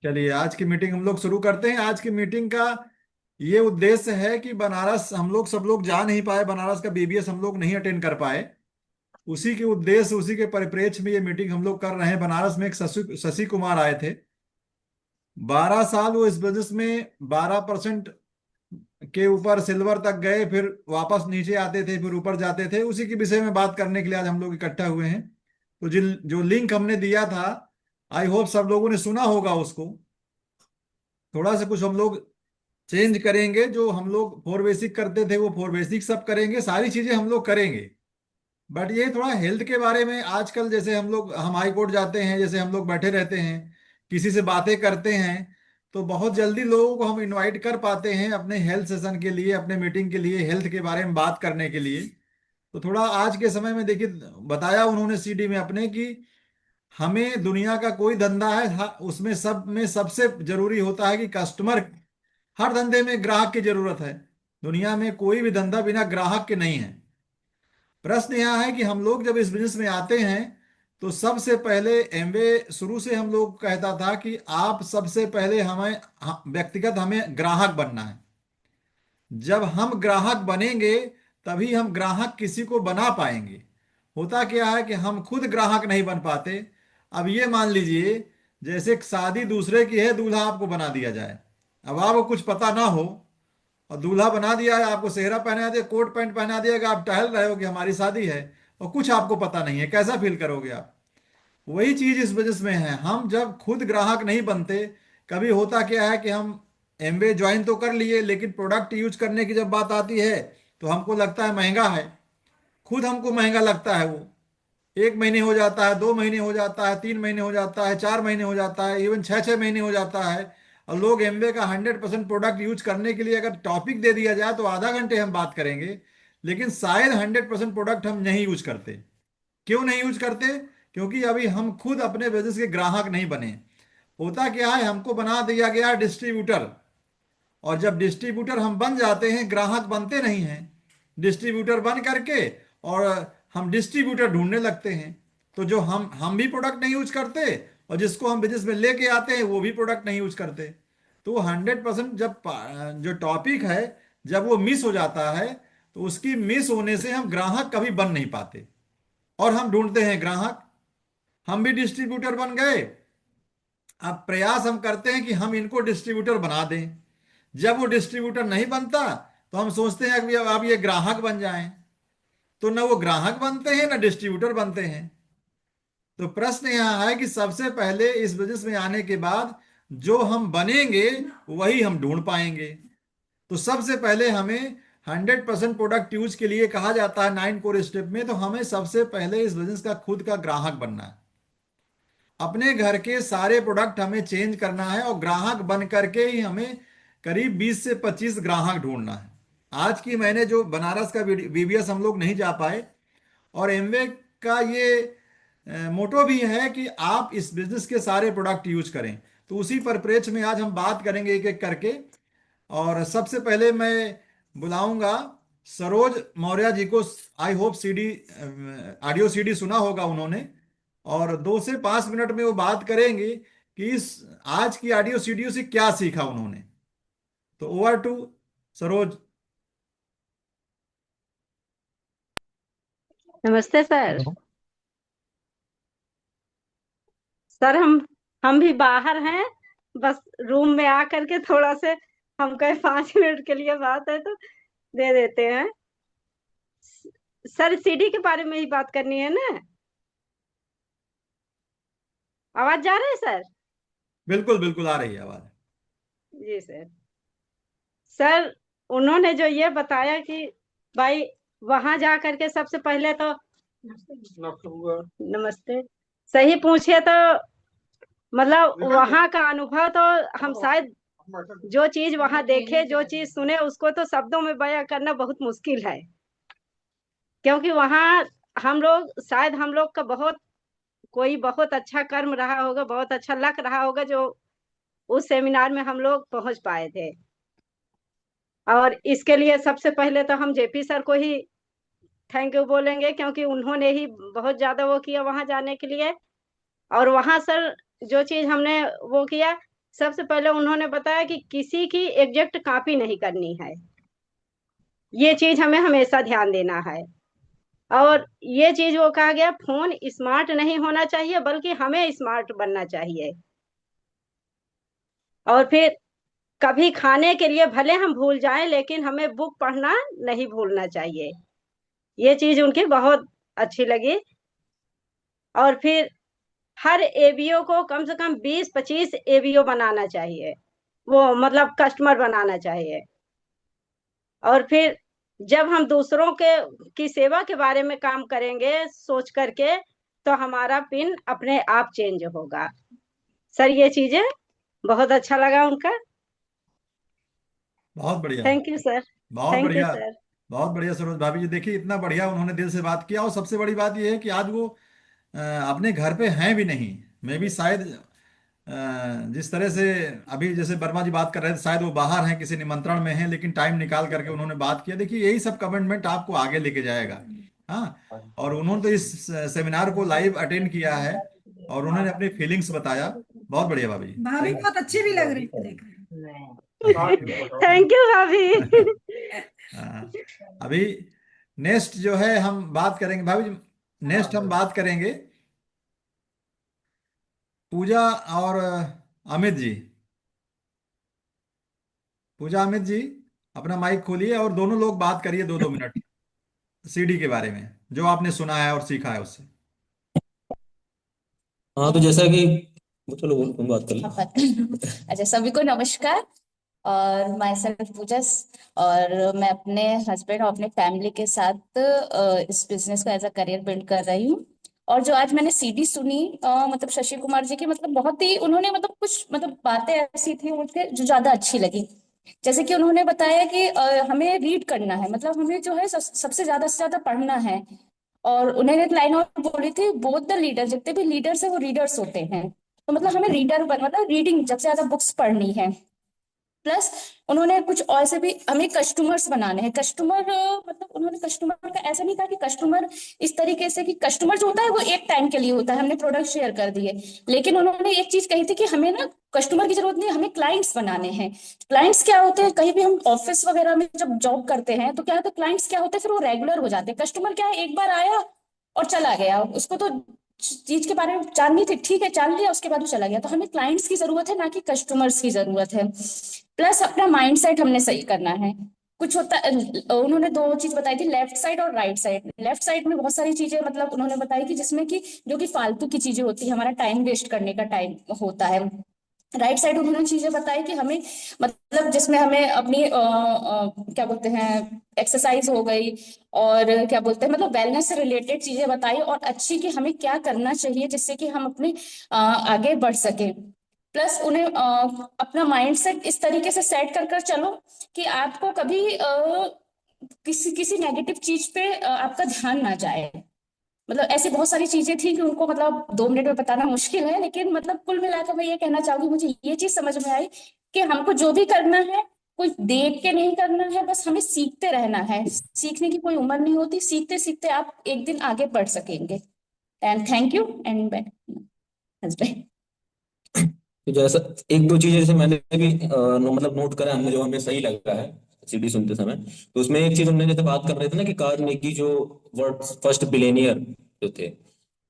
चलिए आज की मीटिंग हम लोग शुरू करते हैं। आज की मीटिंग का ये उद्देश्य है कि बनारस हम लोग सब लोग जा नहीं पाए, बनारस का बीबीएस हम लोग नहीं अटेंड कर पाए। उसी के उद्देश्य, उसी के परिप्रेक्ष्य में ये मीटिंग हम लोग कर रहे हैं। बनारस में एक शशि शशि कुमार आए थे। 12 साल वो इस बिजनेस में 12% के ऊपर सिल्वर तक गए, फिर वापस नीचे आते थे, फिर ऊपर जाते थे। उसी के विषय में बात करने के लिए आज हम लोग इकट्ठा हुए हैं। तो जिन जो लिंक हमने दिया था, आई होप सब लोगों ने सुना होगा उसको। थोड़ा सा कुछ हम लोग चेंज करेंगे। जो हम लोग फोर बेसिक करते थे वो फोर बेसिक सब करेंगे, सारी चीजें हम लोग करेंगे। बट ये थोड़ा हेल्थ के बारे में, आजकल जैसे हम हाई कोर्ट जाते हैं, जैसे हम लोग बैठे रहते हैं, किसी से बातें करते हैं, तो बहुत जल्दी लोगों को हम इनवाइट कर पाते हैं अपने हेल्थ सेशन के लिए, अपने मीटिंग के लिए, हेल्थ के बारे में बात करने के लिए। तो थोड़ा आज के समय में देखिए, बताया उन्होंने सीडी में अपने कि हमें दुनिया का कोई धंधा है, उसमें सब में सबसे जरूरी होता है कि कस्टमर। हर धंधे में ग्राहक की जरूरत है। दुनिया में कोई भी धंधा बिना ग्राहक के नहीं है। प्रश्न यह है कि हम लोग जब इस बिजनेस में आते हैं, तो सबसे पहले एमवे शुरू से हम लोग कहता था कि आप सबसे पहले व्यक्तिगत हमें ग्राहक बनना है। जब हम ग्राहक बनेंगे तभी हम ग्राहक किसी को बना पाएंगे। होता क्या है कि हम खुद ग्राहक नहीं बन पाते। अब ये मान लीजिए, जैसे शादी दूसरे की है, दूल्हा आपको बना दिया जाए। अब आपको कुछ पता ना हो और दूल्हा बना दिया है, आपको सेहरा पहना दिया, कोट पैंट पहना दिया कि आप टहल रहे हो कि हमारी शादी है, और कुछ आपको पता नहीं है, कैसा फील करोगे आप? वही चीज इस बिजनेस में है। हम जब खुद ग्राहक नहीं बनते, कभी होता क्या है कि हम एमवे ज्वाइन तो कर लिए, लेकिन प्रोडक्ट यूज करने की जब बात आती है तो हमको लगता है महंगा है। खुद हमको महंगा लगता है वो। 1 महीने हो जाता है, 2 महीने हो जाता है, 3 महीने हो जाता है, 4 महीने हो जाता है, इवन 6 6 महीने हो जाता है। और लोग एमवे का 100% प्रोडक्ट यूज करने के लिए अगर टॉपिक दे दिया जाए तो आधा घंटे हम बात करेंगे, लेकिन शायद 100% प्रोडक्ट हम नहीं यूज करते। क्यों नहीं यूज करते? क्योंकि अभी हम खुद अपने बिजनेस के ग्राहक नहीं बने। होता क्या है, हमको बना दिया गया डिस्ट्रीब्यूटर। और जब डिस्ट्रीब्यूटर हम बन जाते हैं, ग्राहक बनते नहीं हैं। डिस्ट्रीब्यूटर बन करके और हम डिस्ट्रीब्यूटर ढूंढने लगते हैं। तो जो हम भी प्रोडक्ट नहीं यूज करते, और जिसको हम बिजनेस में लेके आते हैं वो भी प्रोडक्ट नहीं यूज करते। तो 100% जब जो टॉपिक है, जब वो मिस हो जाता है, तो उसकी मिस होने से हम ग्राहक कभी बन नहीं पाते। और हम ढूंढते हैं ग्राहक। हम भी डिस्ट्रीब्यूटर बन गए। अब प्रयास हम करते हैं कि हम इनको डिस्ट्रीब्यूटर बना दें। जब वो डिस्ट्रीब्यूटर नहीं बनता, तो हम सोचते हैं कि अब ये ग्राहक बन जाएं। तो ना वो ग्राहक बनते हैं, ना डिस्ट्रीब्यूटर बनते हैं। तो प्रश्न यहाँ है कि सबसे पहले इस बिजनेस में आने के बाद जो हम बनेंगे वही हम ढूंढ पाएंगे। तो सबसे पहले हमें 100% प्रोडक्ट यूज के लिए कहा जाता है 9 कोर स्टेप में, तो हमें सबसे पहले इस बिजनेस का खुद का ग्राहक बनना है। अपने घर के सारे प्रोडक्ट हमें चेंज करना है, और ग्राहक बन करके ही हमें करीब 20 से 25 ग्राहक ढूंढना है। आज की मैंने जो बनारस का बीबीएस हम लोग नहीं जा पाए, और एमवे का ये मोटो भी है कि आप इस बिजनेस के सारे प्रोडक्ट यूज करें। तो उसी परिप्रेक्ष्य में आज हम बात करेंगे एक एक करके। और सबसे पहले मैं बुलाऊंगा सरोज मौर्य जी को। I hope CD, audio CD सुना होगा उन्होंने। और 2 से 5 मिनट में वो बात करेंगे कि इस आज की ऑडियो सीडी से क्या सीखा उन्होंने। तो ओवर टू सरोज। नमस्ते सर। हेलो। सर हम भी बाहर हैं। बस रूम में आ करके थोड़ा से हम कहे 5 मिनट के लिए बात है तो दे देते हैं। सर सीडी के बारे में ही बात करनी है ना? आवाज जा रहा है सर? बिल्कुल बिल्कुल आ रही है आवाज। जी सर। सर उन्होंने जो ये बताया कि भाई वहां जा करके सबसे पहले तो नमस्ते सही पूछे तो मतलब वहां का अनुभव तो हम शायद जो चीज वहां देखे जो चीज सुने उसको तो शब्दों में बयां करना बहुत मुश्किल है। क्योंकि वहां हम लोग का बहुत कोई बहुत अच्छा कर्म रहा होगा, बहुत अच्छा लक रहा होगा जो उस सेमिनार में हम लोग पहुंच पाए थे। और इसके लिए सबसे पहले तो हम जेपी सर को ही थैंक यू बोलेंगे, क्योंकि उन्होंने ही बहुत ज्यादा वो किया वहां जाने के लिए। और वहां सर जो चीज हमने वो किया, सबसे पहले उन्होंने बताया कि किसी की एग्जैक्ट कॉपी नहीं करनी है, ये चीज हमें हमेशा ध्यान देना है। और ये चीज वो कहा गया, फोन स्मार्ट नहीं होना चाहिए बल्कि हमें स्मार्ट बनना चाहिए। और फिर कभी खाने के लिए भले हम भूल जाएं लेकिन हमें बुक पढ़ना नहीं भूलना चाहिए। ये चीज उनकी बहुत अच्छी लगी। और फिर हर एबीओ को कम से कम 20-25 एबीओ बनाना चाहिए, वो मतलब कस्टमर बनाना चाहिए। और फिर जब हम दूसरों के की सेवा के बारे में काम करेंगे सोच करके, तो हमारा पिन अपने आप चेंज होगा। सर ये चीजें बहुत अच्छा लगा उनका। बहुत बढ़िया। Thank you sir. बहुत थैंक यू बढ़िया। सर। बहुत बढ़िया सरोज भाभी जी, देखिए इतना बढ़िया उन्होंने दिल से बात किया। और सबसे बड़ी बात यह है कि आज वो अपने घर पे हैं भी नहीं। मैं भी शायद जिस तरह से अभी जैसे वर्मा जी बात कर रहे थे, शायद वो बाहर हैं, किसी निमंत्रण में हैं, लेकिन टाइम निकाल करके उन्होंने बात किया। देखिए यही सब कमिटमेंट आपको आगे लेके जाएगा। हाँ। और उन्होंने तो इस सेमिनार को लाइव अटेंड किया है और उन्होंने अपनी फीलिंग्स बताया। बहुत बढ़िया भाभी जी, भाभी थैंक बहुत अच्छी भी लग रही थी देख थैंक यू भाभी। अभी नेक्स्ट जो है हम बात करेंगे भाभी जी, नेक्स्ट हम बात करेंगे पूजा और अमित जी। पूजा, अमित जी, अपना माइक खोलिए और दोनों लोग बात करिए 2-2 मिनट सीडी के बारे में, जो आपने सुना है और सीखा है उससे। हाँ तो जैसा कि चलो तुम बात कर लो। अच्छा, सभी को नमस्कार। और माई सेल्फ पूजा। और मैं अपने हस्बैंड और अपने फैमिली के साथ इस बिजनेस को एज अ करियर बिल्ड कर रही हूँ। और जो आज मैंने सीडी सुनी, मतलब शशि कुमार जी की, मतलब बहुत ही उन्होंने मतलब कुछ मतलब बातें ऐसी थी उनके जो ज्यादा अच्छी लगी। जैसे कि उन्होंने बताया कि हमें रीड करना है, मतलब हमें जो है सबसे ज्यादा से ज्यादा पढ़ना है। और उन्होंने एक लाइन और बोली थी, बोथ द लीडर, जितने भी लीडर्स है वो रीडर्स होते हैं। तो मतलब हमें रीडर बन, मतलब रीडिंग सबसे ज्यादा बुक्स पढ़नी है। प्लस उन्होंने कुछ और से भी हमें कस्टमर्स बनाने हैं। कस्टमर मतलब उन्होंने कस्टमर का ऐसा नहीं कहा कि कस्टमर इस तरीके से कि कस्टमर जो होता है वो एक टाइम के लिए होता है, हमने प्रोडक्ट शेयर कर दिए। लेकिन उन्होंने एक चीज कही थी कि हमें ना कस्टमर की जरूरत नहीं, हमें क्लाइंट्स बनाने हैं। क्लाइंट्स क्या होते हैं, कहीं भी हम ऑफिस वगैरह में जब जॉब करते हैं तो क्या होता है, क्लाइंट्स क्या होते हैं फिर वो रेगुलर हो जाते हैं। कस्टमर क्या है, एक बार आया और चला गया, उसको तो चीज के बारे में जाननी थी, ठीक है जान लिया, उसके बाद वो चला गया। तो हमें क्लाइंट्स की जरूरत है, ना कि कस्टमर्स की जरूरत है। प्लस अपना माइंडसेट हमने सही करना है। कुछ होता उन्होंने दो चीज बताई थी, लेफ्ट साइड और राइट साइड। लेफ्ट साइड में बहुत सारी चीजें मतलब उन्होंने बताई कि जिसमें कि जो कि फालतू की चीजें होती है, हमारा टाइम वेस्ट करने का टाइम होता है। राइट साइड उन्होंने चीजें बताई कि हमें मतलब जिसमें हमें अपनी क्या बोलते हैं, एक्सरसाइज हो गई, और क्या बोलते हैं मतलब वेलनेस से रिलेटेड चीजें बताई, और अच्छी कि हमें क्या करना चाहिए जिससे कि हम अपने आगे बढ़ सके। प्लस उन्हें अपना माइंडसेट इस तरीके से सेट कर कर चलो कि आपको कभी किसी किसी नेगेटिव चीज पे आपका ध्यान ना जाए। मतलब ऐसी बहुत सारी चीजें थी कि उनको मतलब 2 मिनट में बताना मुश्किल है, लेकिन मतलब कुल मिलाकर मैं ये कहना चाहूंगी, मुझे ये चीज समझ में आई कि हमको जो भी करना है कोई देख के नहीं करना है, बस हमें सीखते रहना है। सीखने की कोई उम्र नहीं होती, सीखते सीखते आप एक दिन आगे बढ़ सकेंगे। And thank you and husband. तो जैसा एक दो चीजें जैसे मैंने भी मतलब नोट करा हमने, जो हमें सही लगा है सीडी सुनते समय। तो उसमें एक चीज हमने जैसे बात कर रहे थे ना कि कार्नेगी जो वर्ल्ड फर्स्ट बिलियनियर जो थे,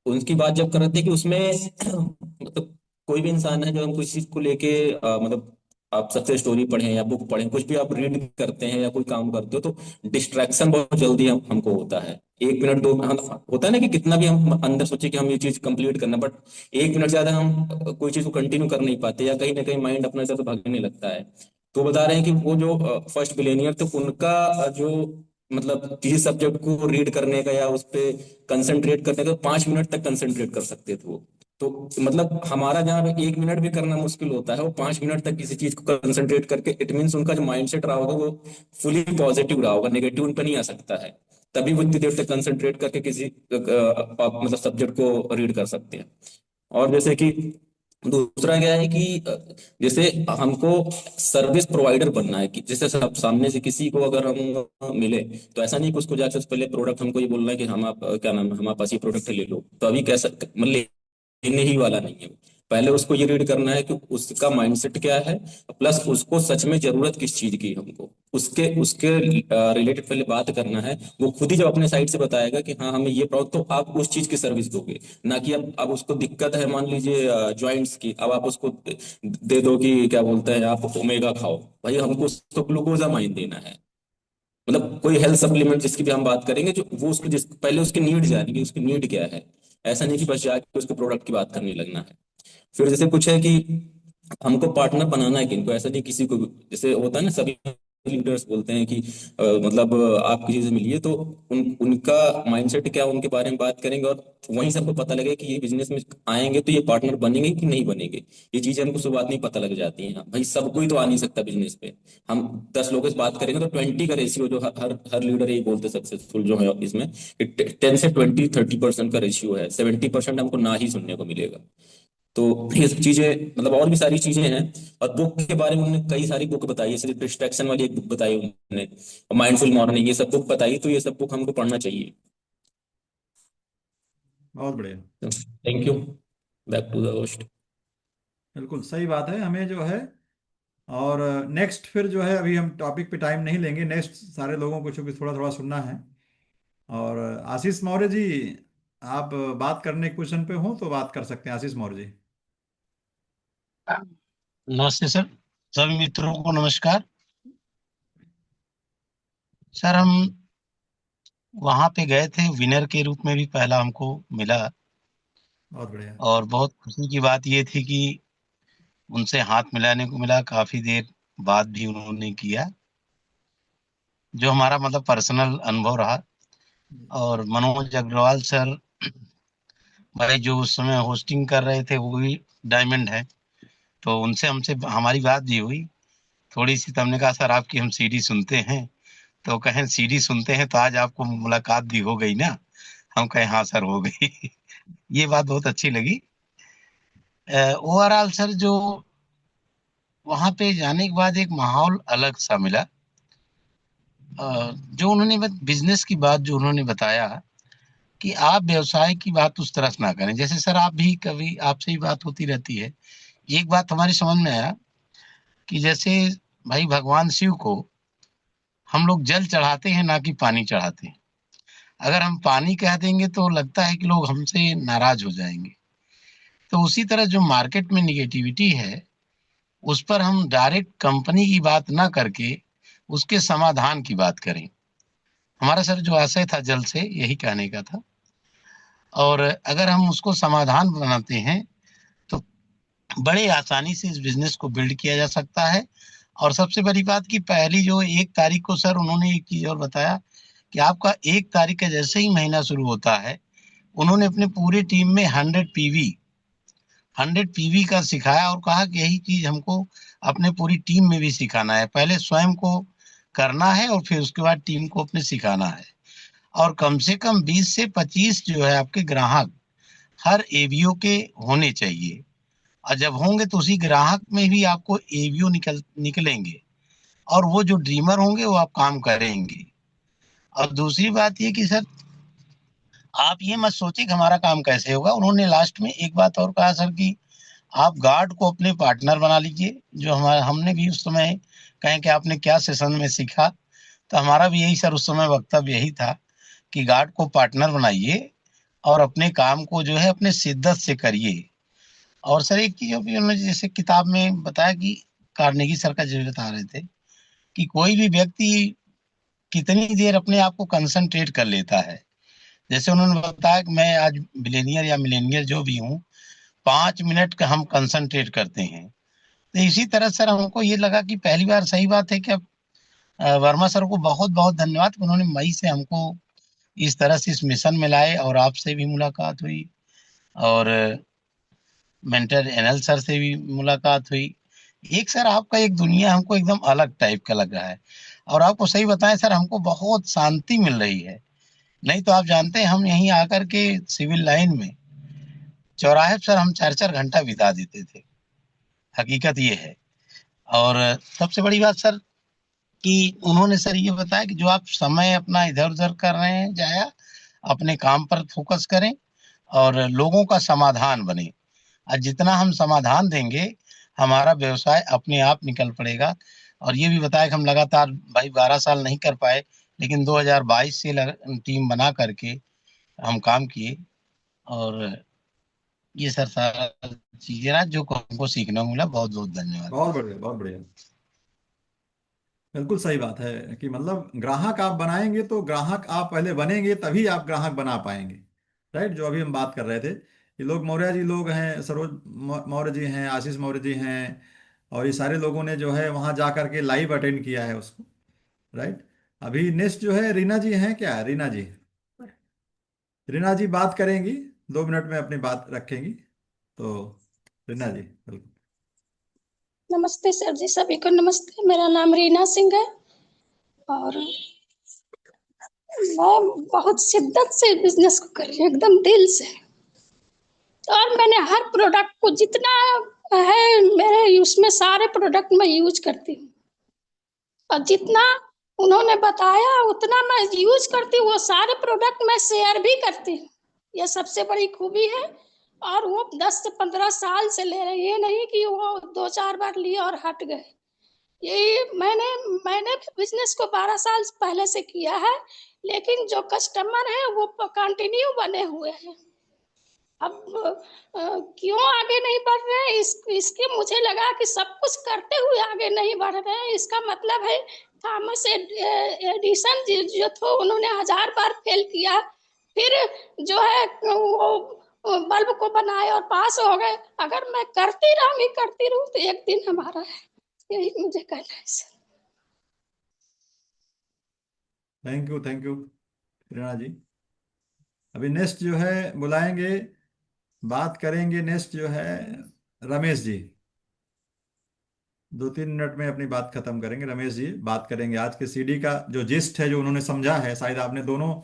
उनकी बात जब कर रहे थे कि उसमें मतलब कोई भी इंसान है जो हम किसी चीज को लेके मतलब आप सबसे स्टोरी पढ़ें या बुक पढ़ें, कुछ भी आप रीड करते हैं या कोई काम करते हो, तो डिस्ट्रैक्शन बहुत जल्दी हमको होता है। 1 मिनट दो हम होता है ना कि कितना भी हम अंदर सोचे कि हम ये चीज कंप्लीट करना, बट 1 मिनट ज्यादा हम कोई चीज को कंटिन्यू कर नहीं पाते, या कहीं ना कहीं माइंड अपने से भागने लगता है। तो बता रहे हैं कि वो जो फर्स्ट बिलियनियर थे उनका जो मतलब किसी सब्जेक्ट को रीड करने का या उस पे कंसंट्रेट करने का 5 मिनट तक कंसंट्रेट कर सकते थे वो। तो मतलब हमारा जहाँ पे 1 मिनट भी करना मुश्किल होता है, वो 5 मिनट तक किसी चीज को कंसंट्रेट करके, इट मीन्स उनका जो माइंडसेट रहा होगा वो फुली पॉजिटिव रहा होगा, नेगेटिव उन पर नहीं आ सकता है। तभी वो इतनी देर तक कंसंट्रेट करके किसी मतलब सब्जेक्ट को रीड कर सकते हैं। और जैसे कि दूसरा क्या है कि जैसे हमको सर्विस प्रोवाइडर बनना है, कि जैसे सामने से किसी को अगर हम मिले, तो ऐसा नहीं कि उसको जाकर से पहले प्रोडक्ट हमको ये बोलना है कि हम आप क्या नाम है हमारे पास ये प्रोडक्ट है ले लो, तो अभी कैसा मतलब लेने ही वाला नहीं है। पहले उसको ये रीड करना है कि उसका माइंडसेट क्या है, प्लस उसको सच में जरूरत किस चीज की है हमको, उसके उसके रिलेटेड पहले बात करना है। वो खुद ही जब अपने साइड से बताएगा कि हाँ हमें ये प्रॉब्लम, तो आप उस चीज की सर्विस दोगे। ना कि अब उसको दिक्कत है मान लीजिए जॉइंट्स की, अब आप उसको दे दो कि क्या बोलते हैं आप ओमेगा खाओ। भाई हमको उसको ग्लूकोजामाइन देना है। मतलब कोई हेल्थ सप्लीमेंट जिसकी भी हम बात करेंगे, जो वो उसको पहले उसकी नीड जानेंगे, उसकी नीड क्या है। ऐसा नहीं कि बस जाके उसको प्रोडक्ट की बात करने लगना है। फिर जैसे कुछ है कि हमको पार्टनर बनाना है किनको, ऐसा नहीं किसी को जैसे होता है ना, सभी लीडर्स बोलते हैं कि मतलब आप किसी से मिलिए तो उनका माइंडसेट क्या है, उनके बारे में बात करेंगे, और वहीं से हमको पता लगे कि ये बिजनेस में आएंगे तो ये पार्टनर बनेंगे कि नहीं बनेंगे। ये चीजें हमको शुरुआत में ही पता लग जाती हैं। भाई सब कोई तो आ नहीं सकता बिजनेस पे। हम 10 लोगों से बात करेंगे तो 20 का रेशियो, जो हर लीडर यही बोलते सक्सेसफुल जो है इसमें, 10 से 20 30% का रेशियो है, 70% हमको ना ही सुनने को मिलेगा। तो ये सब चीजें, मतलब और भी सारी चीजें हैं। और बुक के बारे में उन्होंने कई सारी बुक बताई है, सिर्फ डिस्ट्रैक्शन वाली एक बुक बताई उन्होंने, माइंडफुल मॉर्निंग, ये सब बुक बताई। तो ये सब बुक हमको पढ़ना चाहिए। बहुत बढ़िया। Thank you. Back to the host. बिल्कुल सही बात है, हमें जो है। और नेक्स्ट फिर जो है, अभी हम टॉपिक पे टाइम नहीं लेंगे, नेक्स्ट सारे लोगों को चूंकि थोड़ा थोड़ा सुनना है। और आशीष मौर्य जी, आप बात करने के क्वेश्चन पे हो तो बात कर सकते हैं, आशीष मौर्य जी। नमस्ते सर, सभी मित्रों को नमस्कार। सर हम वहां पे गए थे, विनर के रूप में भी पहला हमको मिला। बहुत बढ़िया। और बहुत खुशी की बात ये थी कि उनसे हाथ मिलाने को मिला, काफी देर बाद भी उन्होंने किया, जो हमारा मतलब पर्सनल अनुभव रहा। और मनोज अग्रवाल सर भाई, जो उस समय होस्टिंग कर रहे थे, वो भी डायमंड है। तो उनसे हमसे हमारी बात भी हुई थोड़ी सी। तो हमने कहा सर आपकी हम सीडी सुनते हैं। तो कहें सीडी सुनते हैं तो आज आपको मुलाकात भी हो गई ना। हम कहे हाँ सर हो गई। ये बात बहुत अच्छी लगी। ओवरऑल सर, जो वहां पे जाने के बाद एक माहौल अलग सा मिला। जो उन्होंने बिजनेस की बात जो उन्होंने बताया कि आप व्यवसाय की बात उस तरह से ना करें। जैसे सर आप भी कभी आपसे ही बात होती रहती है, एक बात हमारी समझ में आया कि जैसे भाई भगवान शिव को हम लोग जल चढ़ाते हैं ना कि पानी चढ़ाते हैं। अगर हम पानी कह देंगे तो लगता है कि लोग हमसे नाराज हो जाएंगे। तो उसी तरह जो मार्केट में निगेटिविटी है, उस पर हम डायरेक्ट कंपनी की बात ना करके उसके समाधान की बात करें। हमारा सर जो आशय था जल से यही कहने का था। और अगर हम उसको समाधान बनाते हैं तो बड़े आसानी से इस बिजनेस को बिल्ड किया जा सकता है। और सबसे बड़ी बात कि पहली जो 1 तारीख को सर उन्होंने एक चीज और बताया कि आपका 1 तारीख का जैसे ही महीना शुरू होता है, उन्होंने अपने पूरे टीम में 100 पीवी का सिखाया और कहा कि यही चीज हमको अपने पूरी टीम में भी सिखाना है। पहले स्वयं को करना है और फिर उसके बाद टीम को अपने सिखाना है। और कम से कम 20 से 25 जो है आपके ग्राहक हर एवीओ के होने चाहिए। और जब होंगे तो उसी ग्राहक में भी आपको एवीओ निकलेंगे। और वो जो ड्रीमर होंगे वो आप काम करेंगे। और दूसरी बात ये कि सर आप ये मत सोचिए कि हमारा काम कैसे होगा। उन्होंने लास्ट में एक बात और कहा सर कि आप गार्ड को अपने पार्टनर बना लीजिए। जो हमारा हमने भी उस समय कहें कि आपने क्या सेशन में सीखा, तो हमारा भी यही सर उस समय वक्तव्य यही था कि गार्ड को पार्टनर बनाइए और अपने काम को जो है अपने शिद्दत से करिए। और सर एक चीज अभी उन्होंने जैसे किताब में बताया कि कार्नेगी सर का जो बता रहे थे कि कोई भी व्यक्ति कितनी देर अपने आप को कंसंट्रेट कर लेता है। जैसे उन्होंने बताया कि मैं आज बिलेनियर या मिलेनियर जो भी हूँ, 5 मिनट का हम कंसंट्रेट करते हैं। तो इसी तरह सर हमको ये लगा कि पहली बार सही बात है कि अब वर्मा सर को बहुत बहुत धन्यवाद कि उन्होंने मई से हमको इस तरह से इस मिशन में लाए। और आपसे भी मुलाकात हुई और मेंटर एनएल सर से भी मुलाकात हुई। एक सर आपका एक दुनिया हमको एकदम अलग टाइप का लग रहा है। और आपको सही बताएं सर, हमको बहुत शांति मिल रही है। नहीं तो आप जानते हैं हम यहीं आकर के सिविल लाइन में चौराहे पर सर हम 4 4 घंटा बिता देते थे। हकीकत ये है। और सबसे बड़ी बात सर कि उन्होंने सर ये बताया कि जो आप समय अपना इधर उधर कर रहे हैं जाया, अपने काम पर फोकस करें और लोगों का समाधान बने। और जितना हम समाधान देंगे हमारा व्यवसाय अपने आप निकल पड़ेगा। और ये भी बताया कि हम लगातार भाई 12 साल नहीं कर पाए, लेकिन 2022 से टीम बना करके हम काम किए। और ये सर सारा चीजें ना जो हमको सीखने को मिला। बहुत बहुत धन्यवाद। बहुत बढ़िया, बहुत बढ़िया। बिल्कुल सही बात है कि मतलब ग्राहक आप बनाएंगे तो ग्राहक आप पहले बनेंगे, तभी आप ग्राहक बना पाएंगे। राइट, जो अभी हम बात कर रहे थे, ये लोग मौर्य जी लोग हैं, सरोज मौर्य जी हैं, आशीष मौर्य जी हैं, और ये सारे लोगों ने जो है वहां जा करके लाइव अटेंड किया है उसको। राइट। अभी नेक्स्ट जो है रीना जी हैं, क्या रीना जी? रीना जी बात करेंगी, 2 मिनट में अपनी बात रखेंगी। तो रीना जी बिल्कुल। नमस्ते सर जी, सभी को नमस्ते। मेरा नाम रीना सिंह है और मैं बहुत शिद्दत से बिजनेस को कर रही हूँ, एकदम दिल से। और मैंने हर प्रोडक्ट को जितना है मेरे उसमें सारे प्रोडक्ट मैं यूज करती हूँ, और जितना उन्होंने बताया उतना मैं यूज करती हूँ। वो सारे प्रोडक्ट मैं शेयर भी करती हूँ, ये सबसे बड़ी खूबी है। और वो 10 से 15 साल से ले रहे हैं, ये नहीं कि वो 2-4 बार लिए और हट गए। ये मैंने भी बिजनेस को 12 साल पहले से किया है, लेकिन जो कस्टमर है वो कंटिन्यू बने हुए हैं। अब क्यों आगे नहीं बढ़ रहे हैं, इसके मुझे लगा कि सब कुछ करते हुए आगे नहीं बढ़ रहे हैं। इसका मतलब है थॉमस एडिसन जो थे उन्होंने 1000 बार फेल किया, फिर जो है वो बल्ब को बनाए और पास हो गए। अगर मैं करती रहूं तो एक दिन हमारा है। यही मुझे कहना है sir. Thank you, thank you Reena ji. अभी नेक्स्ट जो है बुलाएंगे, बात करेंगे। नेक्स्ट जो है रमेश जी, 2-3 मिनट में अपनी बात खत्म करेंगे। रमेश जी बात करेंगे आज के सीडी का जो जिस्ट है, जो उन्होंने समझा है। शायद आपने दोनों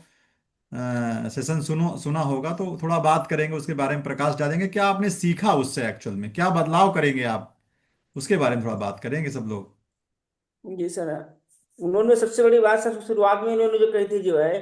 सेशन सुना होगा, तो थोड़ा बात करेंगे उसके बारे में, प्रकाश डालेंगे क्या आपने सीखा उससे, एक्चुअल में क्या बदलाव करेंगे आप, उसके बारे में थोड़ा बात करेंगे सब लोग। जी सर। उन्होंने सबसे बड़ी बात सर शुरुआत में उन्होंने जो कही थी जो है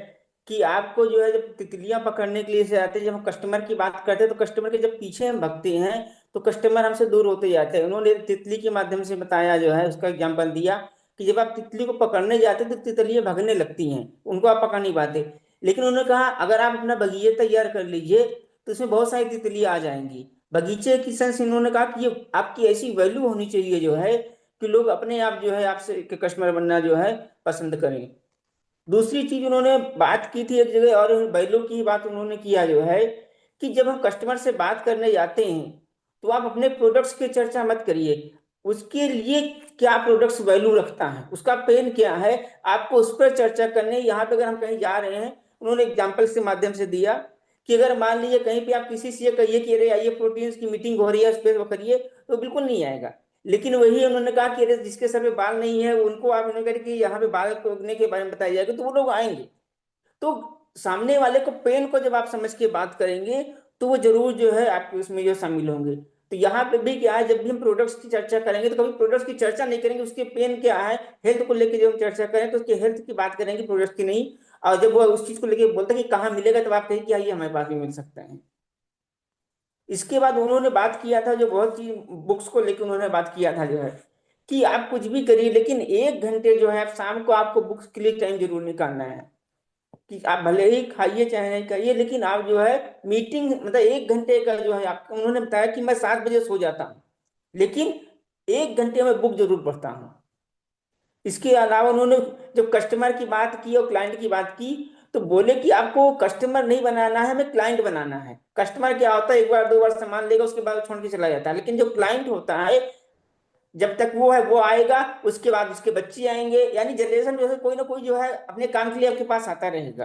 कि आपको जो है जब तितलियां पकड़ने के लिए से आते हैं, जब हम कस्टमर की बात करते हैं तो कस्टमर के जब पीछे हम भगते हैं तो कस्टमर हमसे दूर होते जाते हैं। उन्होंने तितली के माध्यम से बताया जो है, उसका एग्जाम्पल दिया कि जब आप तितली को पकड़ने जाते हैं तो तितलियां भगने लगती हैं, उनको आप पकड़ नहीं पाते। लेकिन उन्होंने कहा अगर आप अपना बगीचे तैयार कर लीजिए तो उसमें बहुत सारी तितलियां आ जाएंगी। बगीचे की सेंस इन्होंने कहा कि ये आपकी ऐसी वैल्यू होनी चाहिए जो है कि लोग अपने आप जो है आपसे कस्टमर बनना जो है पसंद करें। दूसरी चीज उन्होंने बात की थी एक जगह, और वैल्यू की बात उन्होंने किया जो है कि जब हम कस्टमर से बात करने जाते हैं तो आप अपने प्रोडक्ट्स की चर्चा मत करिए, उसके लिए क्या प्रोडक्ट्स वैल्यू रखता है, उसका पेन क्या है, आपको उस पर चर्चा करने। यहाँ पे अगर हम कहीं जा रहे हैं, उन्होंने एग्जाम्पल के माध्यम से दिया कि अगर मान लीजिए कहीं पे आप किसी से कहिए कि अरे आइए प्रोटीन्स की मीटिंग हो रही है, उस पर वो करिए, तो बिल्कुल नहीं आएगा। लेकिन वही उन्होंने कहा कि अरे जिसके सर पे बाल नहीं है उनको आप उन्होंने कहा कि यहाँ पे बाल उगने के बारे में बताया जाएगा, तो वो लोग आएंगे। तो सामने वाले को पेन को जब आप समझ के बात करेंगे तो वो जरूर जो है आपके उसमें जो शामिल होंगे। तो यहाँ पे भी क्या है, जब भी हम प्रोडक्ट्स की चर्चा करेंगे तो कभी प्रोडक्ट्स की चर्चा नहीं करेंगे उसके पेन क्या है। हेल्थ को लेकर जब हम चर्चा करें तो उसके हेल्थ की बात करेंगे, प्रोडक्ट्स की नहीं। और जब वो उस चीज को लेकर बोलते हैं कि कहाँ मिलेगा, तब आप कहें कि आइए हमारे पास भी मिल सकता है। इसके बाद उन्होंने बात किया था जो बहुत चीज बुक्स को लेकर उन्होंने बात किया था जो है कि आप कुछ भी करिए लेकिन 1 घंटे जो है शाम को आपको बुक्स के लिए टाइम जरूर निकालना है। कि आप भले ही खाइए चाहे नहीं खाइए, लेकिन आप जो है मीटिंग मतलब 1 घंटे का जो है आप, उन्होंने बताया कि मैं 7 बजे सो जाता हूँ लेकिन 1 घंटे में बुक जरूर पढ़ता हूँ। इसके अलावा उन्होंने जब कस्टमर की बात की और क्लाइंट की बात की तो बोले कि आपको कस्टमर नहीं बनाना है, हमें क्लाइंट बनाना है। कस्टमर क्या होता है, 1 बार 2 बार सामान लेगा उसके बाद छोड़ के चला जाता है, लेकिन जो क्लाइंट होता है जब तक वो है वो आएगा, उसके बाद उसके बच्चे आएंगे, यानी जनरेशन जो है कोई ना कोई जो है अपने काम के लिए आपके पास आता रहेगा।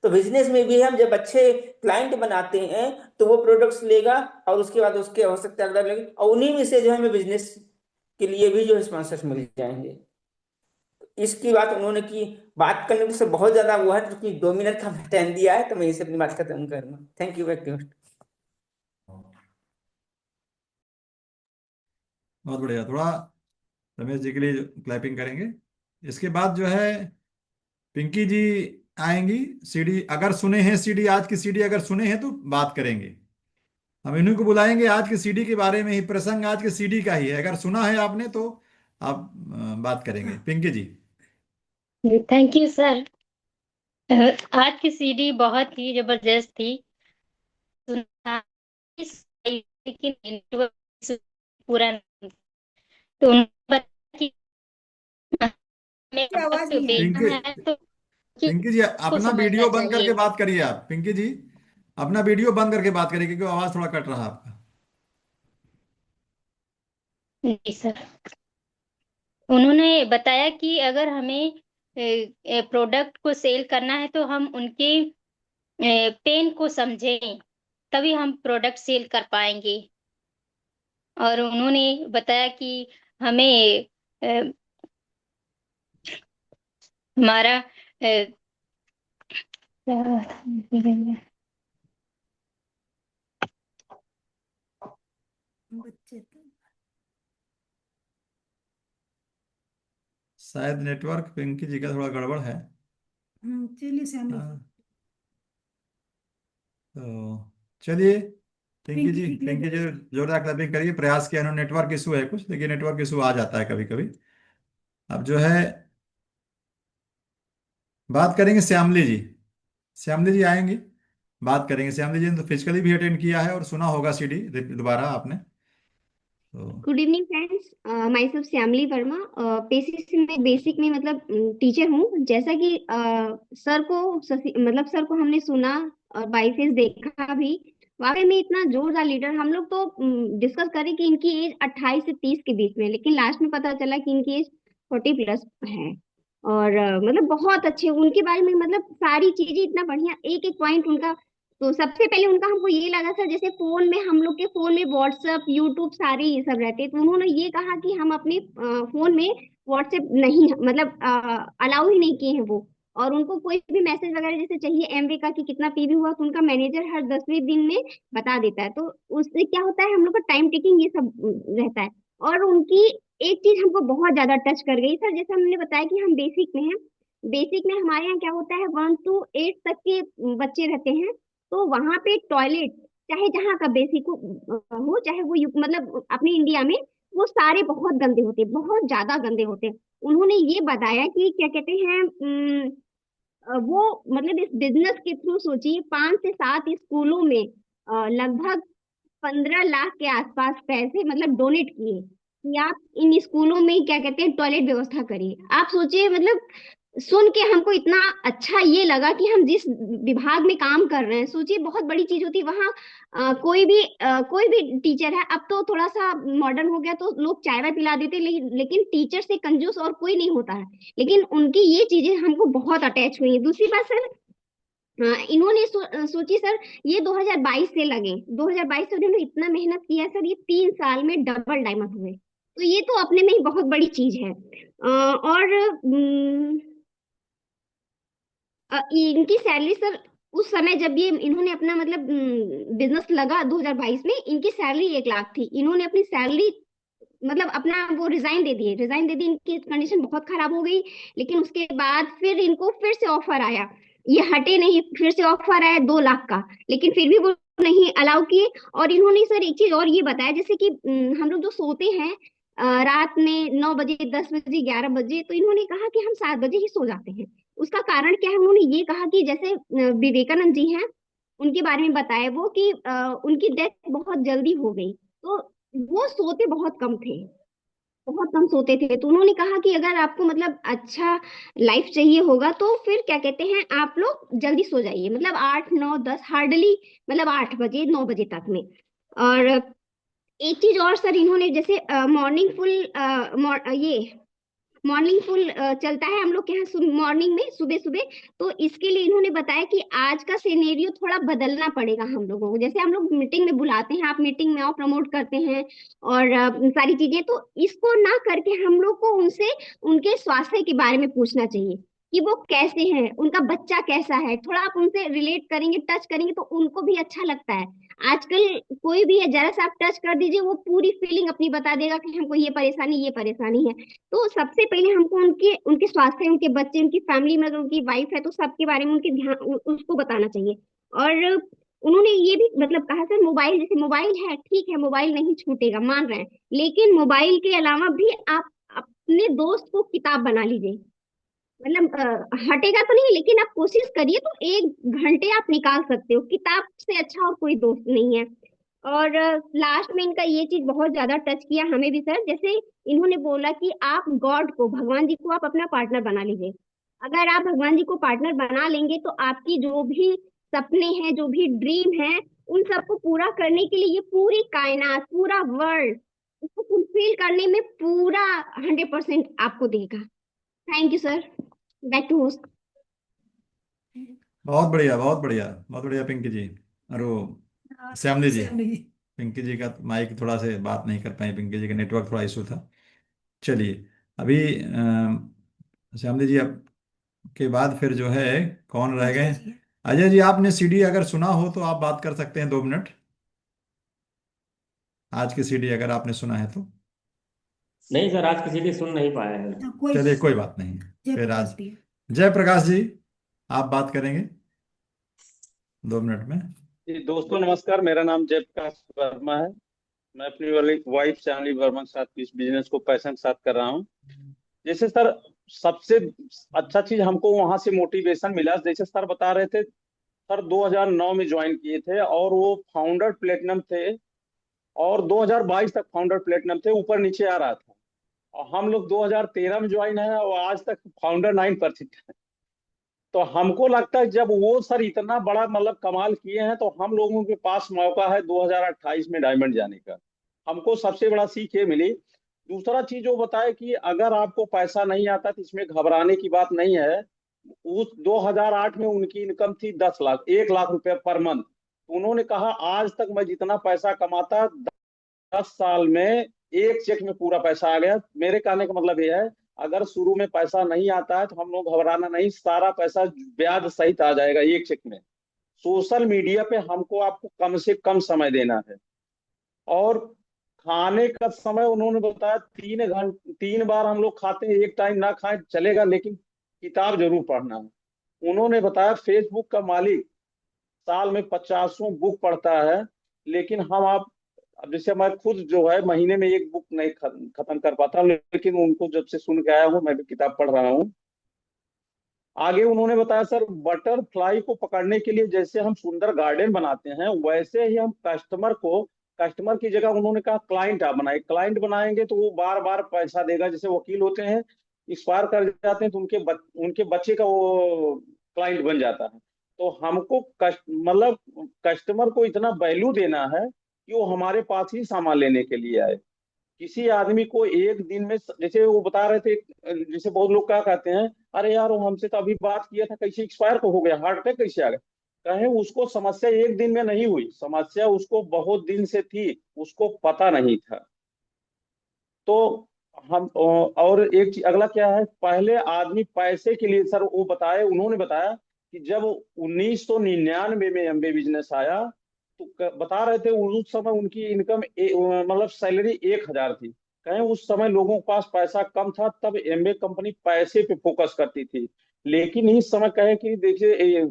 तो बिजनेस में भी हम जब अच्छे क्लाइंट बनाते हैं तो वो प्रोडक्ट्स लेगा और उसके बाद उसके हो सकता है अगला लेगा, और उन्हीं में से जो है हमें बिजनेस के लिए भी जो स्पॉन्सर्स मिल जाएंगे। इसकी बात उन्होंने की। बात करने से बहुत ज्यादा हुआ है क्योंकि 2 मिनट का टाइम दिया है तो मैं इसे अपनी बात खत्म करूंगा। Thank you very much. बहुत बढ़िया। थोड़ा रमेश जी के लिए क्लैपिंग करेंगे। इसके बाद जो है पिंकी जी आएंगी। सीडी अगर सुने हैं, सीडी आज की सीडी अगर सुने हैं तो बात करेंगे। हम इन्हीं को बुलाएंगे आज के सीडी के बारे में ही, प्रसंग आज के सीडी का ही है, अगर सुना है आपने तो आप बात करेंगे। Pinky ji. Thank you sir. आज की सीडी बहुत ही जबरदस्त थी। सुना लेकिन इंटरव्यू पूरा नहीं। तो उन्होंने बताया कि हमें की आवाज प्रोडक्ट नहीं आ रही। बेचना है तो पिंकी जी उसको अपना समझना वीडियो बंद करके चाहिए। बात करिए आप। पिंकी जी अपना वीडियो बंद करके बात करिए, क्योंकि आवाज थोड़ा कट रहा है आपका। जी सर। उन्होंने बताया कि अगर हमें प्रोडक्ट को सेल करना है तो हम उनके पेन को समझें, तभी हम प्रोडक्ट सेल कर पाएंगे। और उन्होंने बताया कि हमें अ, हमारा बच्चे तो शायद नेटवर्क पिंकी जी का थोड़ा गड़बड़ है। चलिए श्यामली हाँ, तो चलिए पिंकी जी, ठीक लग पिंकी जी रहा है। जोरदार क्लैपिंग करिए। प्रयास किया उन्होंने, नेटवर्क इशू है कुछ, देखिए नेटवर्क इशू आ जाता है कभी कभी। अब जो है बात करेंगे श्यामली जी। श्यामली जी आएंगी, बात करेंगे। श्यामली जी ने तो फिजिकली भी अटेंड किया है और सुना होगा सीडी दोबारा आपने तो। Good evening friends, my self Shyamali Verma. पेसिस में बेसिक में मतलब टीचर हूँ। जैसा कि सर को हमने सुना और बाई फेस देखा भी। वाकई में इतना जोरदार लीडर। हम लोग तो डिस्कस करें कि इनकी एज 28 से 30 के बीच में, लेकिन लास्ट में पता चला कि इनकी एज 40 प्लस है। और मतलब बहुत अच्छे उनके बारे में, मतलब सारी चीजें इतना बढ़िया, एक एक पॉइंट उनका। तो सबसे पहले उनका हमको ये लगा सर, जैसे फोन में हम लोग के फोन में व्हाट्सएप यूट्यूब सारे ये सब रहते हैं, तो उन्होंने ये कहा कि हम अपने फोन में व्हाट्सएप नहीं, मतलब अलाउ ही नहीं किए हैं वो। और उनको कोई भी मैसेज वगैरह जैसे चाहिए एमवे का कि कितना पीबी हुआ, तो उनका मैनेजर हर 10वें दिन में बता देता है। तो उससे क्या होता है, हम लोग का टाइम टेकिंग ये सब रहता है। और उनकी एक चीज हमको बहुत ज्यादा टच कर गई सर, जैसे हमने बताया कि हम बेसिक में हैं। बेसिक में हमारे यहाँ क्या होता है, 1 to 8 तक के बच्चे रहते हैं। तो वहां पे टॉयलेट, चाहे जहाँ का बेसिक हो चाहे वो मतलब अपने इंडिया में, वो सारे बहुत गंदे होते हैं, बहुत ज्यादा गंदे होते हैं। उन्होंने ये बताया कि क्या कहते हैं, वो मतलब इस बिजनेस के थ्रू सोचिए 5 से 7 स्कूलों में लगभग 15 लाख के आसपास पैसे मतलब डोनेट किए कि आप इन स्कूलों में क्या कहते हैं टॉयलेट व्यवस्था करिए। आप सोचिए, मतलब सुन के हमको इतना अच्छा ये लगा कि हम जिस विभाग में काम कर रहे हैं, सोचिए बहुत बड़ी चीज होती है वहाँ। कोई भी टीचर है, अब तो थोड़ा सा मॉडर्न हो गया, तो लोग चाय वाय पिला देते, लेकिन टीचर से कंजूस और कोई नहीं होता है। लेकिन उनकी ये चीजें हमको बहुत अटैच हुई है। दूसरी बात सर, इन्होंने सोची सर, ये 2022 से लगे, 2022 से उन्होंने इतना मेहनत किया सर, ये 3 साल में डबल डायमंड हुए। तो ये तो अपने में ही बहुत बड़ी चीज है। और इनकी सैलरी सर, उस समय जब ये इन्होंने अपना मतलब बिजनेस लगा 2022 में, इनकी सैलरी 1 लाख थी। इन्होंने अपनी सैलरी मतलब अपना वो रिजाइन दे दी। इनकी कंडीशन बहुत खराब हो गई, लेकिन उसके बाद फिर इनको फिर से ऑफर आया। ये हटे नहीं, फिर से ऑफर आया 2 लाख का, लेकिन फिर भी वो नहीं अलाउ किए। और इन्होंने सर एक चीज और ये बताया, जैसे कि हम लोग जो सोते हैं रात में 9 बजे 10 बजे 11 बजे, तो इन्होंने कहा कि हम 7 बजे ही सो जाते हैं। उसका कारण क्या है, उन्होंने ये कहा कि जैसे विवेकानंद जी हैं, उनके बारे में बताया वो कि उनकी डेथ बहुत जल्दी हो गई, तो वो सोते बहुत कम थे, बहुत कम सोते थे। तो उन्होंने कहा कि अगर आपको मतलब अच्छा लाइफ चाहिए होगा, तो फिर क्या कहते हैं, आप लोग जल्दी सो जाइए, मतलब 8 9 10 हार्डली, मतलब 8 बजे 9 बजे तक में। और एक चीज और सर, इन्होंने जैसे मॉर्निंग फुल ये मॉर्निंग फुल चलता है हम लोग के यहाँ मॉर्निंग में सुबह सुबह। तो इसके लिए इन्होंने बताया कि आज का सिनेरियो थोड़ा बदलना पड़ेगा हम लोगों को। जैसे हम लोग मीटिंग में बुलाते हैं, आप मीटिंग में आओ, प्रमोट करते हैं और सारी चीजें, तो इसको ना करके हम लोग को उनसे उनके स्वास्थ्य के बारे में पूछना चाहिए कि वो कैसे हैं, उनका बच्चा कैसा है। थोड़ा आप उनसे रिलेट करेंगे, टच करेंगे, तो उनको भी अच्छा लगता है। आजकल कोई भी है, जरा सा आप टच कर दीजिए, वो पूरी फीलिंग अपनी बता देगा कि हमको ये परेशानी है। तो सबसे पहले हमको उनके उनके स्वास्थ्य, उनके बच्चे, उनकी फैमिली में अगर उनकी वाइफ है तो सबके बारे में उनके ध्यान उसको बताना चाहिए। और उन्होंने ये भी मतलब कहा सर मोबाइल, जैसे मोबाइल है ठीक है, मोबाइल नहीं छूटेगा मान रहे हैं, लेकिन मोबाइल के अलावा भी आप अपने दोस्त को किताब बना लीजिए। मतलब हटेगा तो नहीं, लेकिन आप कोशिश करिए तो 1 घंटे आप निकाल सकते हो, किताब से अच्छा और कोई दोस्त नहीं है। और लास्ट में इनका ये चीज बहुत ज्यादा टच किया हमें भी सर, जैसे इन्होंने बोला कि आप गॉड को, भगवान जी को आप अपना पार्टनर बना लीजिए। अगर आप भगवान जी को पार्टनर बना लेंगे तो आपकी जो भी सपने हैं, जो भी ड्रीम है, उन सबको पूरा करने के लिए ये पूरी कायनात, पूरा वर्ल्ड उसको फुलफिल करने में पूरा 100% आपको देगा। Thank you sir. Back to host. बहुत बढ़िया, बहुत बढ़िया, बहुत बढ़िया पिंकी जी। और वो श्यामली जी, पिंकी जी का माइक थोड़ा से बात नहीं कर पाई, पिंकी जी का नेटवर्क थोड़ा इशू था। चलिए, अभी श्यामली जी अब के बाद फिर जो है कौन रह गए? अजय जी, आपने सीडी अगर सुना हो तो आप बात कर सकते हैं 2 मिनट। आज की सीडी अगर आपने सुना है तो। नहीं सर, आज किसी भी सुन नहीं पाया है। चलिए कोई बात नहीं, फिर आज जयप्रकाश जी आप बात करेंगे 2 मिनट में। जी दोस्तों नमस्कार, मेरा नाम जयप्रकाश वर्मा है। मैं अपनी वाली वाइफ चांदनी वर्मा के साथ इस बिजनेस को पैशन के साथ कर रहा हूँ। जैसे सर, सबसे अच्छा चीज हमको वहां से मोटिवेशन मिला, जैसे सर बता रहे थे, सर 2009 में ज्वाइन किए थे और वो फाउंडर प्लेटिनम थे, और 2022 तक फाउंडर प्लेटिनम थे, ऊपर नीचे आ रहा था। और हम लोग 2013 में ज्वाइन है और आज तक फाउंडर 9% है। तो हमको लगता है जब वो सर इतना बड़ा मतलब कमाल किए हैं, तो हम लोगों के पास मौका है 2028 में डायमंड जाने का। हमको सबसे बड़ा सीख ये मिली। दूसरा चीज वो बताए कि अगर आपको पैसा नहीं आता तो इसमें घबराने की बात नहीं है। उस 2008 में उनकी इनकम थी 10 लाख, 1 लाख रुपए पर मंथ। उन्होंने कहा आज तक मैं जितना पैसा कमाता 10 साल में एक चेक में पूरा पैसा आ गया। मेरे कहने का मतलब ये है, अगर शुरू में पैसा नहीं आता है तो हम लोग घबराना नहीं, सारा पैसा ब्याज सहित आ जाएगा एक चेक में। सोशल मीडिया पे हमको आपको कम से कम समय देना है। और खाने का समय उन्होंने बताया 3 घंटे, 3 बार हम लोग खाते हैं, एक टाइम ना खाएं चलेगा, लेकिन किताब जरूर पढ़ना है। उन्होंने बताया फेसबुक का मालिक साल में 50 बुक पढ़ता है, लेकिन हम आप अब जैसे मैं खुद जो है महीने में एक बुक नहीं खत्म कर पाता, लेकिन उनको जब से सुन के आया हूँ मैं भी किताब पढ़ रहा हूँ। आगे उन्होंने बताया सर, बटरफ्लाई को पकड़ने के लिए जैसे हम सुंदर गार्डन बनाते हैं, वैसे ही हम कस्टमर की जगह उन्होंने कहा क्लाइंट आप बनाए। क्लाइंट बनाएंगे तो वो बार बार पैसा देगा। जैसे वकील होते हैं, एक्सपायर कर जाते हैं तो उनके बच्चे का वो क्लाइंट बन जाता है। तो हमको मतलब कस्टमर को इतना वैल्यू देना है कि वो हमारे पास ही सामान लेने के लिए आए। किसी आदमी को एक दिन में, जैसे वो बता रहे थे, जैसे बहुत लोग क्या कहते हैं, अरे यार वो हमसे तो अभी बात किया था, कैसे एक्सपायर हो गया, हार्ट अटैक कैसे आ गया। कहे उसको समस्या एक दिन में नहीं हुई, समस्या उसको बहुत दिन से थी, उसको पता नहीं था। तो हम और एक चीज अगला क्या है, पहले आदमी पैसे के लिए, सर वो बताए, उन्होंने बताया कि जब 1999 में एमबे बिजनेस आया तो बता रहे थे उस समय उनकी इनकम मतलब सैलरी 1,000 थी। कहें उस समय लोगों के पास पैसा कम था, तब एमबे कंपनी पैसे पे फोकस करती थी। लेकिन इस समय कहे कि देखिए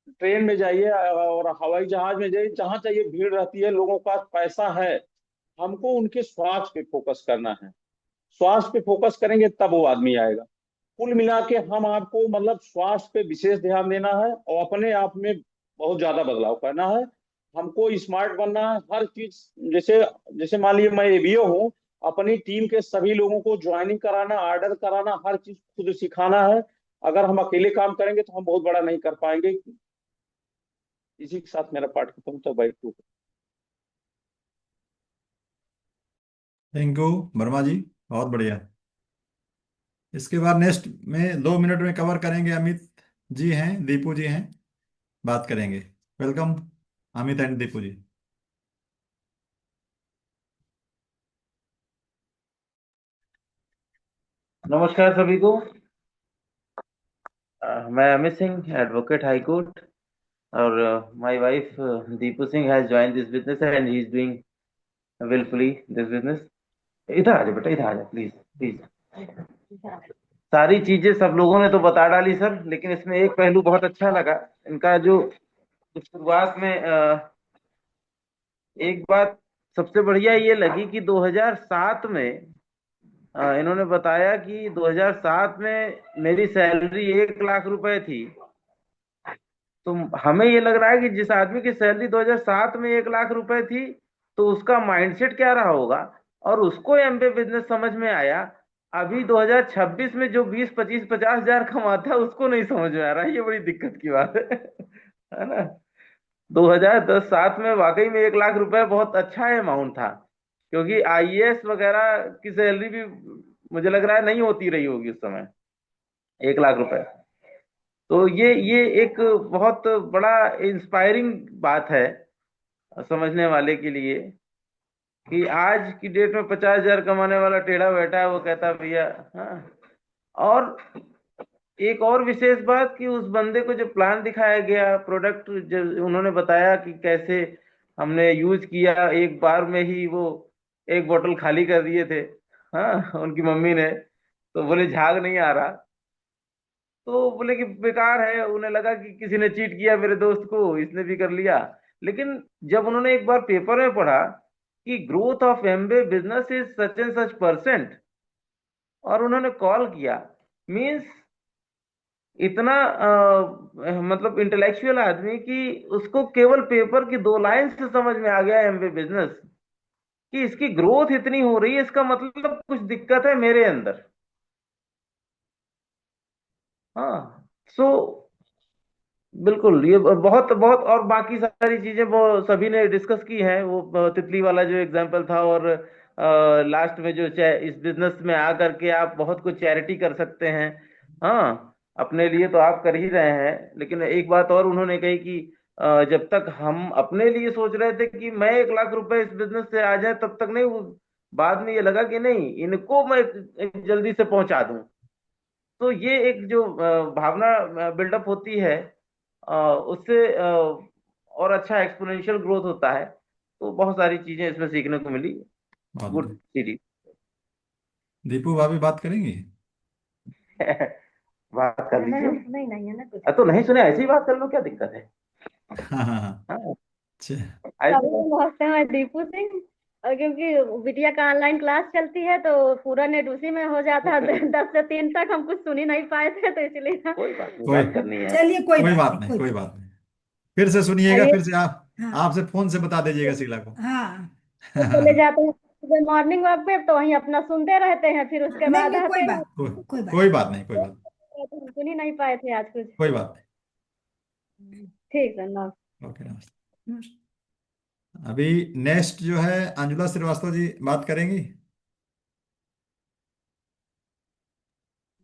ट्रेन में जाइए और हवाई जहाज में जाइए, जहां चाहिए भीड़ रहती है, लोगों के पास पैसा है। हमको उनके स्वास्थ्य पे फोकस करना है। स्वास्थ्य पे फोकस करेंगे तब वो आदमी आएगा। कुल मिला के हम आपको मतलब स्वास्थ्य पे विशेष ध्यान देना है और अपने आप में बहुत ज्यादा बदलाव करना है। हमको स्मार्ट बनना है हर चीज। जैसे जैसे मान लीजिए मैं एबीओ हूँ, अपनी टीम के सभी लोगों को ज्वाइनिंग कराना, ऑर्डर कराना, हर चीज खुद सिखाना है। अगर हम अकेले काम करेंगे तो हम बहुत बड़ा नहीं कर पाएंगे। इसी के साथ मेरा पाठ खत्म। तो बाई टू। थैंक यू वर्मा जी, बहुत बढ़िया। इसके बाद नेक्स्ट में 2 मिनट में कवर करेंगे, अमित जी हैं, दीपू जी हैं, बात करेंगे। Welcome Amit and Deepu ji. नमस्कार सभी को। मैं Amit Singh, advocate high court, और my wife Deepu Singh has join this business and he is doing willfully this business. इधर आ जाओ बेटा, इधर आ जाओ प्लीज प्लीज। सारी चीजें सब लोगों ने तो बता डाली सर, लेकिन इसमें एक पहलू बहुत अच्छा लगा, इनका जो तो शुरुआत में एक बात सबसे बढ़िया ये लगी कि 2007 में इन्होंने बताया कि 2007 में मेरी सैलरी 1 लाख रुपए थी। तो हमें ये लग रहा है कि जिस आदमी की सैलरी 2007 में 1 लाख रुपए थी, तो उसका माइंडसेट क्या रहा होगा, और उसको एमबीए बिजनेस समझ में आया। अभी 2026 में जो 20, 25, 50 हजार कमाता है उसको नहीं समझ में आ रहा है। ये बड़ी दिक्कत की बात है ना। 2010-7 में वाकई में 1 लाख रुपए बहुत अच्छा अमाउंट था, क्योंकि आईएएस वगैरह की सैलरी भी मुझे लग रहा है नहीं होती रही होगी उस समय 1 लाख रुपए। तो ये एक बहुत बड़ा इंस्पायरिंग बात है समझने वाले के लिए, कि आज की डेट में 50 हजार कमाने वाला टेढ़ा बैठा है, वो कहता है भैया हाँ। और एक और विशेष बात कि उस बंदे को जो प्लान दिखाया गया, प्रोडक्ट जो उन्होंने बताया कि कैसे हमने यूज किया, एक बार में ही वो 1 बोतल खाली कर दिए थे हाँ उनकी मम्मी ने। तो बोले झाग नहीं आ रहा, तो बोले कि बेकार है। उन्हें लगा कि किसी ने चीट किया मेरे दोस्त को, इसने भी कर लिया। लेकिन जब उन्होंने एक बार पेपर में पढ़ा कि growth of MBA business is such and such percent, और उन्होंने कॉल किया, मीन्स इतना मतलब इंटेलेक्चुअल आदमी कि उसको केवल पेपर की 2 लाइन से समझ में आ गया एमबीए बिजनेस कि इसकी ग्रोथ इतनी हो रही है, इसका मतलब कुछ दिक्कत है मेरे अंदर। हाँ, सो बिल्कुल ये बहुत बहुत, और बाकी सारी चीजें वो सभी ने डिस्कस की हैं। वो तितली वाला जो एग्जांपल था, और लास्ट में जो इस बिजनेस में आकर के आप बहुत कुछ चैरिटी कर सकते हैं। हाँ, अपने लिए तो आप कर ही रहे हैं, लेकिन एक बात और उन्होंने कही कि जब तक हम अपने लिए सोच रहे थे कि मैं 1 लाख रुपए इस बिजनेस से आ जाए, तब तक नहीं। बाद में ये लगा कि नहीं, इनको मैं जल्दी से पहुंचा दूं। तो ये एक जो भावना बिल्डअप होती है, उससे और अच्छा एक्सपोनेंशियल ग्रोथ होता है। तो बहुत सारी चीजें इसमें सीखने को मिली। बहुत गुड बढ़िया। सीरीज। दीपू भाभी बात करेंगी? बात कर नहीं लीजिए। नहीं नहीं है ना कुछ। तो नहीं सुने, ऐसे ही बात कर लो, क्या दिक्कत है। हाँ हाँ हाँ, हाँ, अच्छा। ऐसे सभी समझते हैं दीपू सिंह, और क्योंकि बिटिया का ऑनलाइन क्लास चलती है तो पूरा नेट उसी में हो जाता है। 10 से 3 तक हम कुछ सुन ही नहीं पाए थे, तो इसलिए कोई बात नहीं, कोई बात करनी है। चलिए कोई कोई बात बात नहीं, नहीं, कोई कोई बात बात नहीं। फिर से सुनिएगा, ये फिर से आप हाँ आपसे फोन से बता दीजिएगा शीला को। हाँ। चले जाते हैं सुबह मॉर्निंग वॉक पे, तो वहीं अपना सुनते रहते हैं, फिर उसके नहीं बाद नहीं, आते कोई हैं। बात, कोई कोई बात कोई बात नहीं, कोई बात तो हम सुन ही नहीं पाए थे आज कुछ। कोई बात ठीक है ना। नहीं। ओके, नमस्ते। नहीं। अभी नेक्स्ट जो है अंजुला श्रीवास्तव जी बात करेंगी।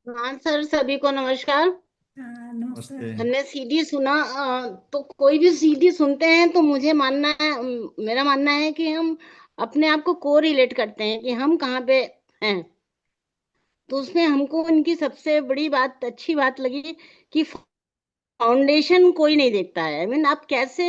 हाँ सर, सभी को नमस्कार। नमस्ते। नमस्ते। हमने सीडी सुना, तो कोई भी सीडी सुनते हैं तो मुझे मानना है, मेरा मानना है कि हम अपने आप को को रिलेट करते हैं कि हम कहाँ पे हैं। तो उसमें हमको उनकी सबसे बड़ी बात, अच्छी बात लगी कि फाउंडेशन कोई नहीं देखता है। आई मीन आप कैसे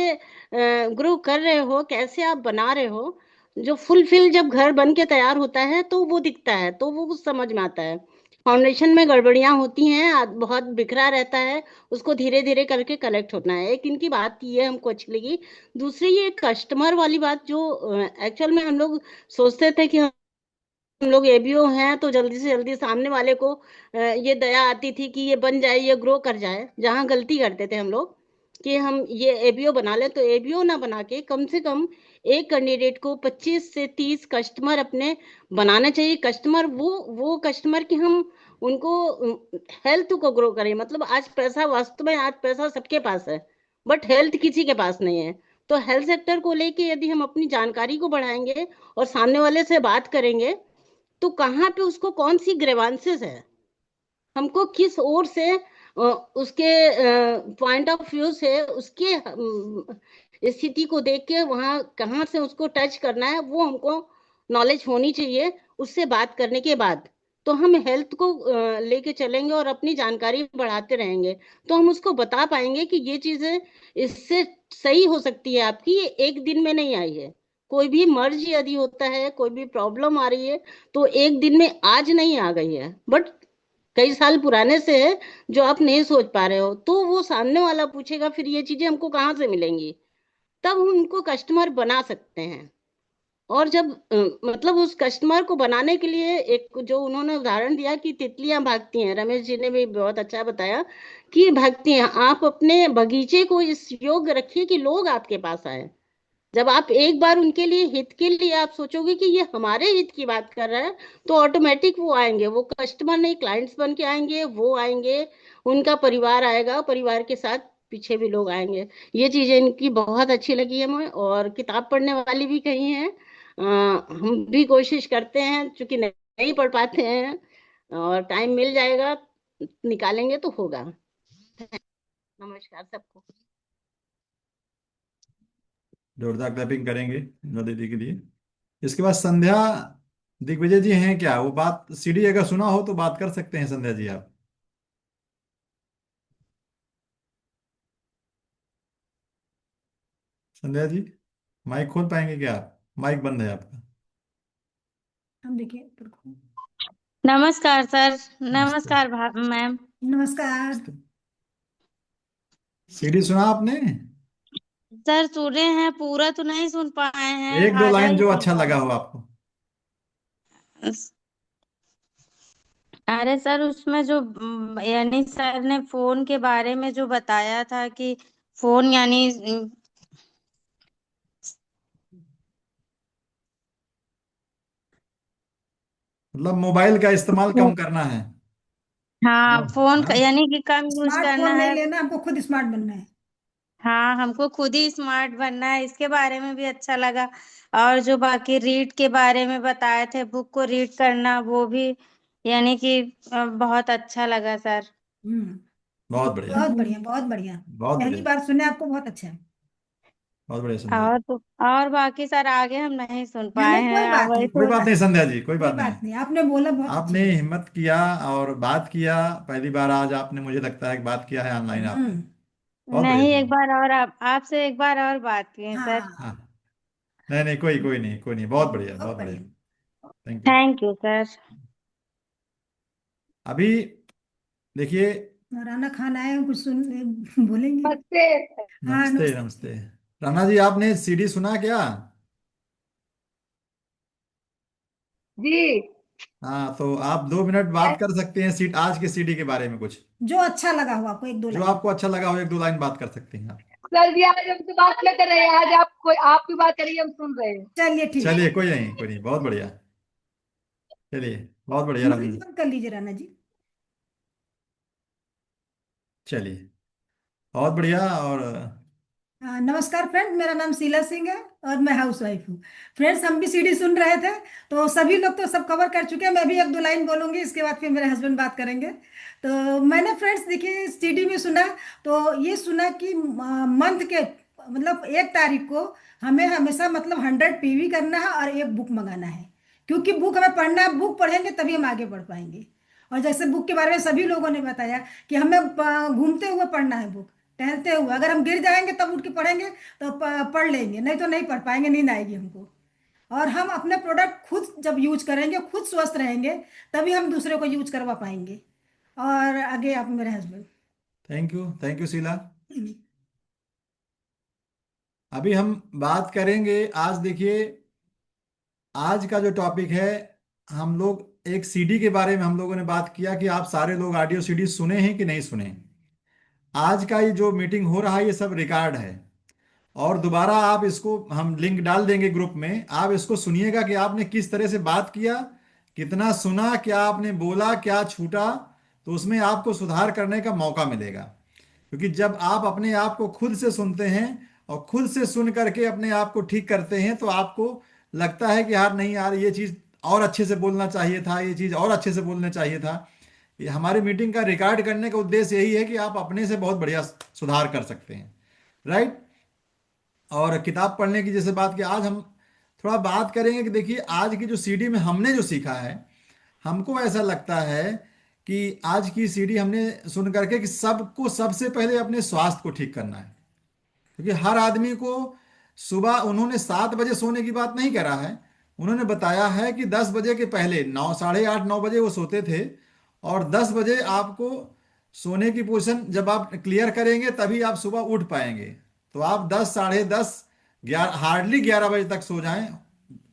ग्रो कर रहे हो, कैसे आप बना रहे हो। जो फुलफिल जब घर बन के तैयार होता है तो वो दिखता है, तो वो कुछ समझ में आता है। फाउंडेशन में गड़बड़ियां होती हैं, बहुत बिखरा रहता है, उसको धीरे धीरे करके कलेक्ट होना है। एक इनकी बात ये हमको अच्छी लगी। दूसरी ये कस्टमर वाली बात, जो एक्चुअल में हम लोग सोचते थे कि हम लोग एबीओ हैं तो जल्दी से जल्दी सामने वाले को ये दया आती थी कि ये बन जाए, ये ग्रो कर जाए। जहां गलती करते थे हम लोग कि हम ये एबीओ बना ले, तो एबीओ ना बना के कम से कम एक कैंडिडेट को 25 से 30 कस्टमर अपने बनाना चाहिए। कस्टमर वो कस्टमर की हम उनको हेल्थ को ग्रो करें। मतलब आज पैसा, वास्तव में आज पैसा सबके पास है, बट हेल्थ किसी के पास नहीं है। तो हेल्थ सेक्टर को लेके यदि हम अपनी जानकारी को बढ़ाएंगे और सामने वाले से बात करेंगे, तो कहाँ पे उसको कौन सी ग्रेवांसेस है, हमको किस ओर से उसके पॉइंट ऑफ व्यू से उसके स्थिति को देख के वहां कहाँ से उसको टच करना है, वो हमको नॉलेज होनी चाहिए। उससे बात करने के बाद तो हम हेल्थ को लेके चलेंगे और अपनी जानकारी बढ़ाते रहेंगे, तो हम उसको बता पाएंगे कि ये चीजें इससे सही हो सकती है आपकी, ये एक दिन में नहीं आई है। कोई भी मर्ज यदि होता है, कोई भी प्रॉब्लम आ रही है, तो एक दिन में आज नहीं आ गई है, बट कई साल पुराने से है, जो आप नहीं सोच पा रहे हो, तो वो सामने वाला पूछेगा फिर ये चीजें हमको कहाँ से मिलेंगी, तब हम उनको कस्टमर बना सकते हैं। और जब मतलब उस कस्टमर को बनाने के लिए एक जो उन्होंने उदाहरण दिया कि तितलियां भागती हैं, रमेश जी ने भी बहुत अच्छा बताया कि भागती हैं, आप अपने बगीचे को इस योग्य रखिए कि लोग आपके पास आए। जब आप एक बार उनके लिए हित के लिए आप सोचोगे कि ये हमारे हित की बात कर रहा है, तो ऑटोमेटिक वो आएंगे, वो कस्टमर नहीं क्लाइंट्स बन के आएंगे, वो आएंगे, उनका परिवार आएगा, परिवार के साथ पीछे भी लोग आएंगे। ये चीजें इनकी बहुत अच्छी लगी है हमें, और किताब पढ़ने वाली भी कही है। हम भी कोशिश करते हैं, चूंकि नहीं पढ़ पाते हैं, और टाइम मिल जाएगा निकालेंगे तो होगा। नमस्कार सबको। जोरदार क्लैपिंग करेंगे इंदिरा दीदी के लिए। इसके बाद संध्या दिग्विजय जी हैं क्या? वो बात सीडी अगर सुना हो तो बात कर सकते हैं संध्या जी आप। संध्या जी माइक खोल पाएंगे क्या आप? माइक बंद है आपका। हम देखिए नमस्कार सर। नमस्ते। नमस्कार मैम। नमस्कार। सीडी सुना आपने? सर सुने हैं, पूरा तो नहीं सुन पाए हैं, एक दो आधा लाइन ही जो सुन अच्छा पाए लगा हैं। हो आपको। अरे सर, उसमें जो यानी सर ने फोन के बारे में जो बताया था कि फोन यानी मतलब मोबाइल का इस्तेमाल कम करना है। हाँ, फोन हाँ? यानी कि कम यूज करना स्मार्टफोन नहीं है। लेना, हमको खुद स्मार्ट बनना है। हाँ, हमको खुद ही स्मार्ट बनना है, इसके बारे में भी अच्छा लगा। और जो बाकी रीड के बारे में बताए थे, बुक को रीड करना, वो भी यानी कि बहुत अच्छा लगा सर। हम्म। बहुत बढ़िया। बहुत बढ़िया, बहुत बढ़िया। बहुत पहली बढ़िया। बार सुने आपको, बहुत अच्छा है। बहुत बढ़िया संध्या जी। और बाकी सर आगे हम नहीं सुन नहीं पाए नहीं, कोई हैं, अब बात नहीं, कोई कोई बात नहीं बात संध्या जी, कोई कोई बात नहीं। बात नहीं, आपने बोला बहुत अच्छी आपने बात। हिम्मत किया और बात किया। पहली बार आज आपने, मुझे लगता है कि बात किया है ऑनलाइन आपने। बहुत बढ़िया नहीं, एक संध्या। बार और आपसे एक बार और बात की है सर। हाँ। हाँ। नहीं नहीं, कोई नहीं, कोई नहीं, बहुत बढ़िया, बहुत बहुत बढ़िया। बढ़िया। Thank you. Thank you sir. अभी देखिए। राना खान आए हैं, कुछ सुन बोलेंगे। हाँ नमस्ते नमस्ते। नमस्ते। राणा जी आपने सीडी सुना क्या? जी। हाँ, तो आप 2 मिनट बात कर सकते हैं सीट आज के सीडी के बारे में कुछ। जो अच्छा लगा हो आपको, एक दो जो लाइन। आपको अच्छा लगा हो, एक दो लाइन बात कर सकते हैं आप। सर जी, आज हम तो बात नहीं कर रहे हैं, आज आप की बात करिए, हम सुन रहे हैं। चलिए ठीक है। चलिए, कोई नहीं, कोई नहीं, बहुत बढ़िया। चलिए, बहुत बढ़िया राणा म्यूजिक जी। बंद कर लीजिए राना जी। चलिए, बहुत बढ़िया। और नमस्कार फ्रेंड, मेरा नाम शीला सिंह है और मैं हाउस वाइफ हूँ। फ्रेंड्स, हम भी सीडी सुन रहे थे, तो सभी लोग तो सब कवर कर चुके हैं, मैं भी एक दो लाइन बोलूंगी, इसके बाद फिर मेरे हस्बैंड बात करेंगे। तो मैंने फ्रेंड्स देखिए सीडी में सुना, तो ये सुना कि मंथ के मतलब 1 तारीख को हमें हमेशा मतलब 100 PV करना है और एक बुक मंगाना है, क्योंकि बुक हमें पढ़ना है, बुक पढ़ेंगे तभी हम आगे बढ़ पाएंगे। और जैसे बुक के बारे में सभी लोगों ने बताया कि हमें घूमते हुए पढ़ना है बुक, टहलते हुए। अगर हम गिर जाएंगे तब उठ के पढ़ेंगे तो पढ़ लेंगे, नहीं तो नहीं पढ़ पाएंगे, नींद आएगी हमको। और हम अपने प्रोडक्ट खुद जब यूज करेंगे, खुद स्वस्थ रहेंगे, तभी हम दूसरे को यूज करवा पाएंगे। और आगे आप मेरे हस्बैंड। Thank you Sheila. अभी हम बात करेंगे आज, देखिए आज का जो टॉपिक है, हम लोग एक सीडी के बारे में हम लोगों ने बात किया कि आप सारे लोग ऑडियो सीडी सुने हैं कि नहीं सुने। आज का ये जो मीटिंग हो रहा है ये सब रिकॉर्ड है, और दोबारा आप इसको हम लिंक डाल देंगे ग्रुप में, आप इसको सुनिएगा कि आपने किस तरह से बात किया, कितना सुना, क्या आपने बोला, क्या छूटा। तो उसमें आपको सुधार करने का मौका मिलेगा, क्योंकि जब आप अपने आप को खुद से सुनते हैं और खुद से सुन करके अपने आप को ठीक करते हैं, तो आपको लगता है कि यार नहीं यार, ये चीज़ और अच्छे से बोलना चाहिए था, ये चीज़ और अच्छे से बोलना चाहिए था। ये हमारी मीटिंग का रिकॉर्ड करने का उद्देश्य यही है कि आप अपने से बहुत बढ़िया सुधार कर सकते हैं, राइट। और किताब पढ़ने की जैसे बात की, आज हम थोड़ा बात करेंगे कि देखिए आज की जो सीडी में हमने जो सीखा है, हमको ऐसा लगता है कि आज की सीडी हमने सुन करके कि सबको सबसे पहले अपने स्वास्थ्य को ठीक करना है, क्योंकि हर आदमी को सुबह, उन्होंने 7 बजे सोने की बात नहीं करा है, उन्होंने बताया है कि 10 बजे के पहले 9, 8:30, 9 बजे वो सोते थे, और 10 बजे आपको सोने की पोजीशन जब आप क्लियर करेंगे तभी आप सुबह उठ पाएंगे। तो आप 10, साढ़े 10, 11, हार्डली 11 बजे तक सो जाएं।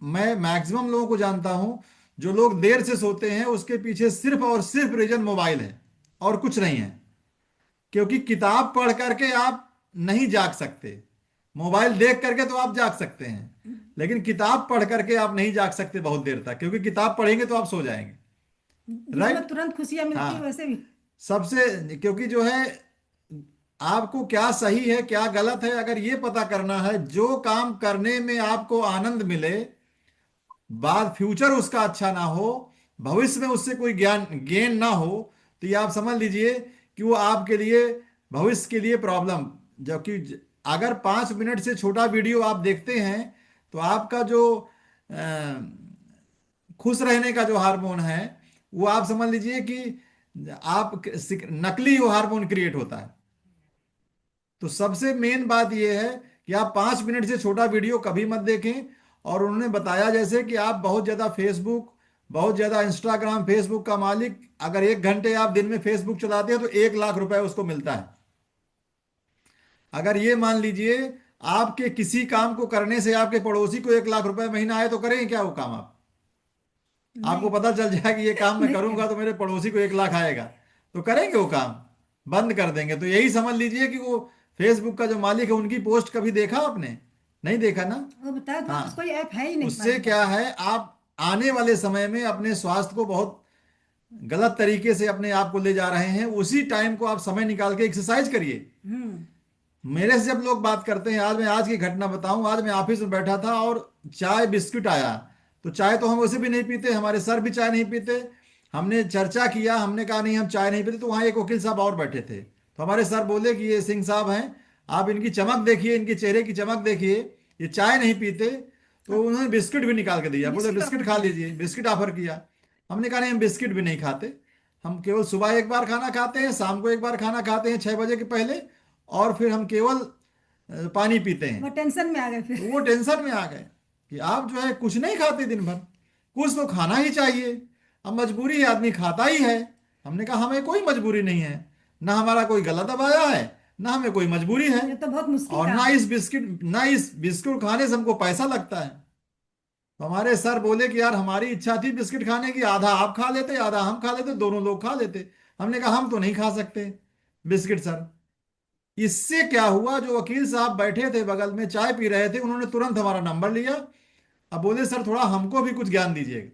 मैं मैक्सिमम लोगों को जानता हूं जो लोग देर से सोते हैं, उसके पीछे सिर्फ और सिर्फ रीजन मोबाइल है और कुछ नहीं है। क्योंकि किताब पढ़ करके आप नहीं जाग सकते, मोबाइल देख करके तो आप जाग सकते हैं, लेकिन किताब पढ़ करके आप नहीं जाग सकते बहुत देर तक, क्योंकि किताब पढ़ेंगे तो आप सो जाएंगे। जिसमें राइट। तुरंत खुशियां मिलती है हाँ, वैसे भी। सबसे क्योंकि जो है आपको क्या सही है क्या गलत है अगर ये पता करना है, जो काम करने में आपको आनंद मिले, बाद फ्यूचर उसका अच्छा ना हो, भविष्य में उससे कोई ज्ञान गेन ना हो, तो ये आप समझ लीजिए कि वो आपके लिए भविष्य के लिए प्रॉब्लम। जबकि अगर 5 मिनट से छोटा वीडियो आप देखते हैं तो आपका जो खुश रहने का जो हार्मोन है वो आप समझ लीजिए कि आप नकली वो हार्मोन क्रिएट होता है। तो सबसे मेन बात यह है कि आप 5 मिनट से छोटा वीडियो कभी मत देखें। और उन्होंने बताया जैसे कि आप बहुत ज़्यादा फेसबुक, बहुत ज़्यादा इंस्टाग्राम, फेसबुक का मालिक अगर 1 घंटे आप दिन में फेसबुक चलाते हैं तो 1 लाख रुपए उसको मिलता है। अगर ये मान लीजिए आपके किसी काम को करने से आपके पड़ोसी को 1 लाख रुपए महीना आए तो करेंगे क्या वो काम आप? आपको पता चल जाए कि ये काम मैं करूंगा तो मेरे पड़ोसी को 1 लाख आएगा, तो करेंगे वो काम? बंद कर देंगे। तो यही समझ लीजिए कि वो फेसबुक का जो मालिक है उनकी पोस्ट कभी देखा आपने? नहीं देखा ना। वो बताया तो हाँ, कोई ऐप है ही नहीं उससे क्या है, आप आने वाले समय में अपने स्वास्थ्य को बहुत गलत तरीके से अपने आप को ले जा रहे हैं। उसी टाइम को आप समय निकाल के एक्सरसाइज करिए। मेरे से जब लोग बात करते हैं, आज की घटना बताऊं, आज मैं ऑफिस में बैठा था और चाय बिस्कुट आया, तो चाय तो हम वैसे भी नहीं पीते, हमारे सर भी चाय नहीं पीते। हमने चर्चा किया, हमने कहा नहीं हम चाय नहीं पीते, तो वहाँ एक वकील साहब और बैठे थे, तो हमारे सर बोले कि ये सिंह साहब हैं, आप इनकी चमक देखिए, इनके चेहरे की चमक देखिए, ये चाय नहीं पीते। तो उन्होंने बिस्किट भी निकाल के दिया, बोले बिस्किट खा लीजिए, बिस्किट ऑफर किया। हमने कहा नहीं हम बिस्किट भी नहीं खाते, हम केवल सुबह एक बार खाना खाते हैं, शाम को एक बार खाना खाते हैं 6 बजे के पहले, और फिर हम केवल पानी पीते हैं। वो टेंशन में आ गए फिर। वो टेंशन में आ गए कि आप जो है कुछ नहीं खाते दिन भर, कुछ तो खाना ही चाहिए, अब मजबूरी है आदमी खाता ही है। हमने कहा हमें कोई मजबूरी नहीं है, ना हमारा कोई गला दबाया है, ना हमें कोई मजबूरी है, ये तो बहुत मुश्किल और काम ना है। इस बिस्कुट खाने से हमको पैसा लगता है। तो हमारे सर बोले कि यार हमारी इच्छा थी बिस्किट खाने की, आधा आप खा लेते आधा हम खा लेते, दोनों लोग खा लेते। हमने कहा हम तो नहीं खा सकते बिस्किट सर। इससे क्या हुआ, जो वकील साहब बैठे थे बगल में चाय पी रहे थे, उन्होंने तुरंत हमारा नंबर लिया। अब बोले सर थोड़ा हमको भी कुछ ज्ञान दीजिएगा।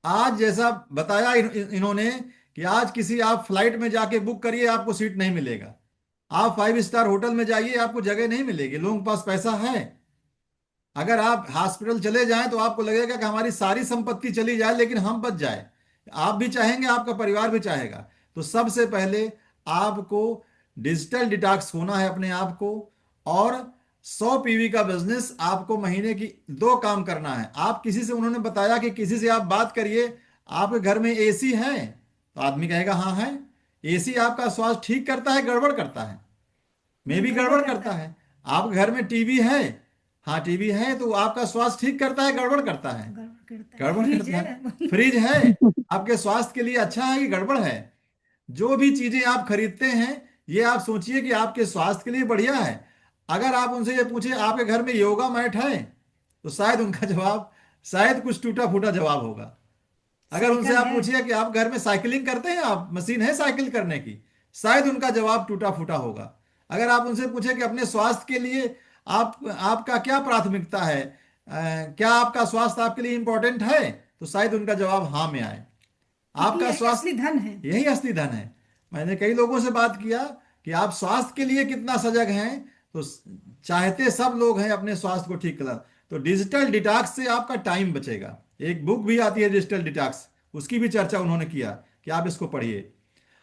आज जैसा बताया इन्होंने कि आज किसी आप फ्लाइट में जाके बुक करिए, आपको सीट नहीं मिलेगा। आप 5 स्टार होटल में जाइए, आपको जगह नहीं मिलेगी, लोगों के पास पैसा है। अगर आप हॉस्पिटल चले जाएं तो आपको लगेगा कि हमारी सारी संपत्ति चली जाए लेकिन हम बच जाए। आप भी चाहेंगे, आपका परिवार भी चाहेगा। तो सबसे पहले आपको डिजिटल डिटॉक्स होना है अपने आप को, और 100 पीवी का बिजनेस आपको महीने की 2 काम करना है। आप किसी से, उन्होंने बताया कि किसी से आप बात करिए, आपके घर में एसी है, तो आदमी कहेगा हाँ है। एसी आपका स्वास्थ्य ठीक करता है गड़बड़ करता है? में भी गड़बड़ करता है। आपके घर में टीवी है, हाँ टीवी है, तो आपका स्वास्थ्य ठीक करता है गड़बड़ करता है? गड़बड़ करता है। फ्रिज है, आपके स्वास्थ्य के लिए अच्छा है कि गड़बड़ है? जो भी चीजें आप खरीदते हैं ये आप सोचिए कि आपके स्वास्थ्य के लिए बढ़िया है। अगर आप उनसे ये पूछे आपके घर में योगा मैट है, तो शायद उनका जवाब शायद कुछ टूटा फूटा जवाब होगा। अगर उनसे आप पूछिए कि आप घर में साइकिलिंग करते हैं, आप मशीन है साइकिल करने की, शायद उनका जवाब टूटा फूटा होगा। अगर आप उनसे पूछे कि अपने स्वास्थ्य के लिए आपका क्या प्राथमिकता है, क्या आपका स्वास्थ्य आपके लिए इंपॉर्टेंट है, तो शायद उनका जवाब हाँ में आए। आपका स्वास्थ्य असली धन है, यही असली धन है। मैंने कई लोगों से बात किया कि आप स्वास्थ्य के लिए कितना सजग हैं, तो चाहते सब लोग हैं अपने स्वास्थ्य को ठीक करना। तो डिजिटल डिटॉक्स से आपका टाइम बचेगा। एक बुक भी आती है डिजिटल डिटॉक्स, उसकी भी चर्चा उन्होंने किया कि आप इसको पढ़िए।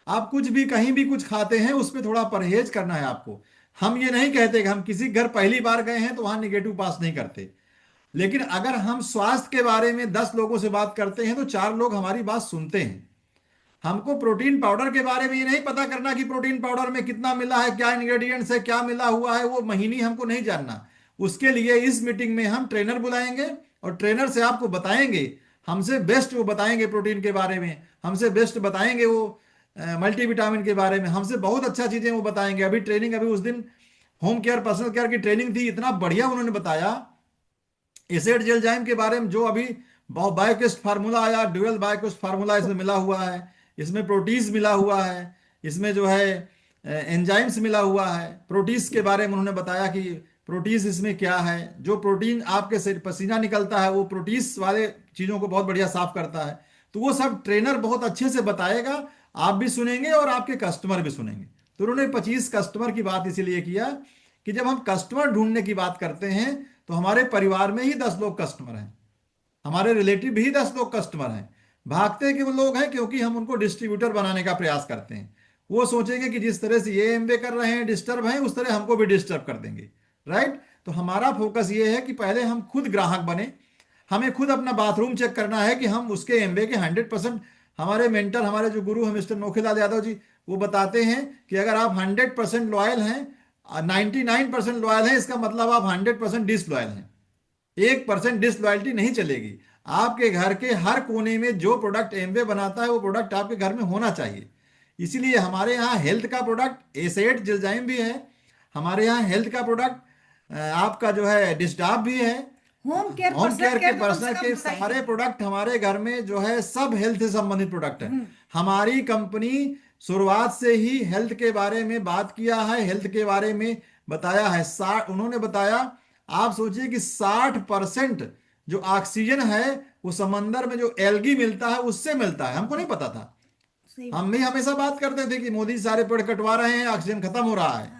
आप कुछ भी कहीं भी कुछ खाते हैं उस पर थोड़ा परहेज करना है आपको। हम ये नहीं कहते कि हम किसी घर पहली बार गए हैं तो वहां निगेटिव पास नहीं करते, लेकिन अगर हम स्वास्थ्य के बारे में 10 लोगों से बात करते हैं तो 4 लोग हमारी बात सुनते हैं। हमको प्रोटीन पाउडर के बारे में ये नहीं पता करना कि प्रोटीन पाउडर में कितना मिला है, क्या इंग्रेडिएंट्स है, क्या मिला हुआ है, वो महीनी हमको नहीं जानना। उसके लिए इस मीटिंग में हम ट्रेनर बुलाएंगे और ट्रेनर से आपको बताएंगे हमसे बेस्ट वो बताएंगे प्रोटीन के बारे में, हमसे बेस्ट बताएंगे वो मल्टीविटामिन के बारे में, हमसे बहुत अच्छा चीजें वो बताएंगे। अभी ट्रेनिंग, अभी उस दिन होम केयर पर्सनल केयर की ट्रेनिंग थी, इतना बढ़िया उन्होंने बताया एसिड जेलजाइम के बारे में। जो अभी बायोकेस्ट फार्मूला आया, ड्यूअल बायोकेस्ट फार्मूला इसमें मिला हुआ है, इसमें प्रोटीज मिला हुआ है, इसमें जो है एंजाइम्स मिला हुआ है। प्रोटीज के बारे में उन्होंने बताया कि प्रोटीज इसमें क्या है, जो प्रोटीन आपके से पसीना निकलता है वो प्रोटीज वाले चीजों को बहुत बढ़िया साफ करता है। तो वो सब ट्रेनर बहुत अच्छे से बताएगा, आप भी सुनेंगे और आपके कस्टमर भी सुनेंगे। तो उन्होंने 25 कस्टमर की बात इसीलिए किया कि जब हम कस्टमर ढूंढने की बात करते हैं तो हमारे परिवार में ही 10 लोग कस्टमर हैं, हमारे रिलेटिव भी 10 लोग कस्टमर हैं। भागते के वो लोग हैं क्योंकि हम उनको डिस्ट्रीब्यूटर बनाने का प्रयास करते हैं। वो सोचेंगे कि जिस तरह से ये एमवे कर रहे हैं, डिस्टर्ब हैं, उस तरह हमको भी डिस्टर्ब कर देंगे, राइट। तो हमारा फोकस ये है कि पहले हम खुद ग्राहक बने, हमें खुद अपना बाथरूम चेक करना है कि हम उसके एमवे के 100%। हमारे मेंटर, हमारे जो गुरु हैं मिस्टर नोखीलाल यादव जी, वो बताते हैं कि अगर आप 100% लॉयल हैं, 99% लॉयल हैं, इसका मतलब आप 100% डिसलॉयल हैं। 1% डिसलॉयल्टी नहीं चलेगी। आपके घर के हर कोने में जो प्रोडक्ट एमवे बनाता है वो प्रोडक्ट आपके घर में होना चाहिए। इसीलिए हमारे यहाँ हेल्थ का प्रोडक्ट एसेट जिलजाइम भी है, हमारे यहाँ हेल्थ का प्रोडक्ट आपका जो है डिस्टाफ भी है, होम केयर के पर्सनल के सारे प्रोडक्ट हमारे घर में जो है सब हेल्थ से संबंधित प्रोडक्ट है। हमारी कंपनी शुरुआत से ही हेल्थ के बारे में बात किया है, हेल्थ के बारे में बताया है। उन्होंने बताया, आप सोचिए कि 60% जो ऑक्सीजन है वो समंदर में जो एल्गी मिलता है उससे मिलता है। हमको नहीं पता था, हम भी हमेशा बात करते थे कि मोदी सारे पेड़ कटवा रहे हैं, ऑक्सीजन खत्म हो रहा है।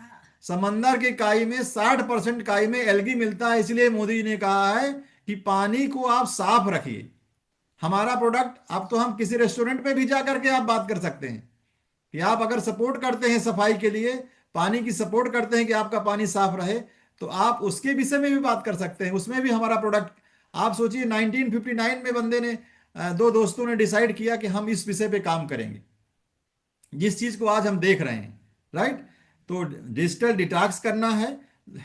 समंदर की काई में 60% काई में एल्गी मिलता है, इसलिए मोदी जी ने कहा है कि पानी को आप साफ रखिए। हमारा प्रोडक्ट, अब तो हम किसी रेस्टोरेंट में भी जा करके आप बात कर सकते हैं कि आप अगर सपोर्ट करते हैं सफाई के लिए, पानी की सपोर्ट करते हैं कि आपका पानी साफ रहे, तो आप उसके विषय में भी बात कर सकते हैं, उसमें भी हमारा प्रोडक्ट। आप सोचिए 1959 में बंदे ने, दो दोस्तों ने डिसाइड किया कि हम इस विषय पे काम करेंगे, जिस चीज को आज हम देख रहे हैं, राइट। तो डिजिटल डिटॉक्स करना है,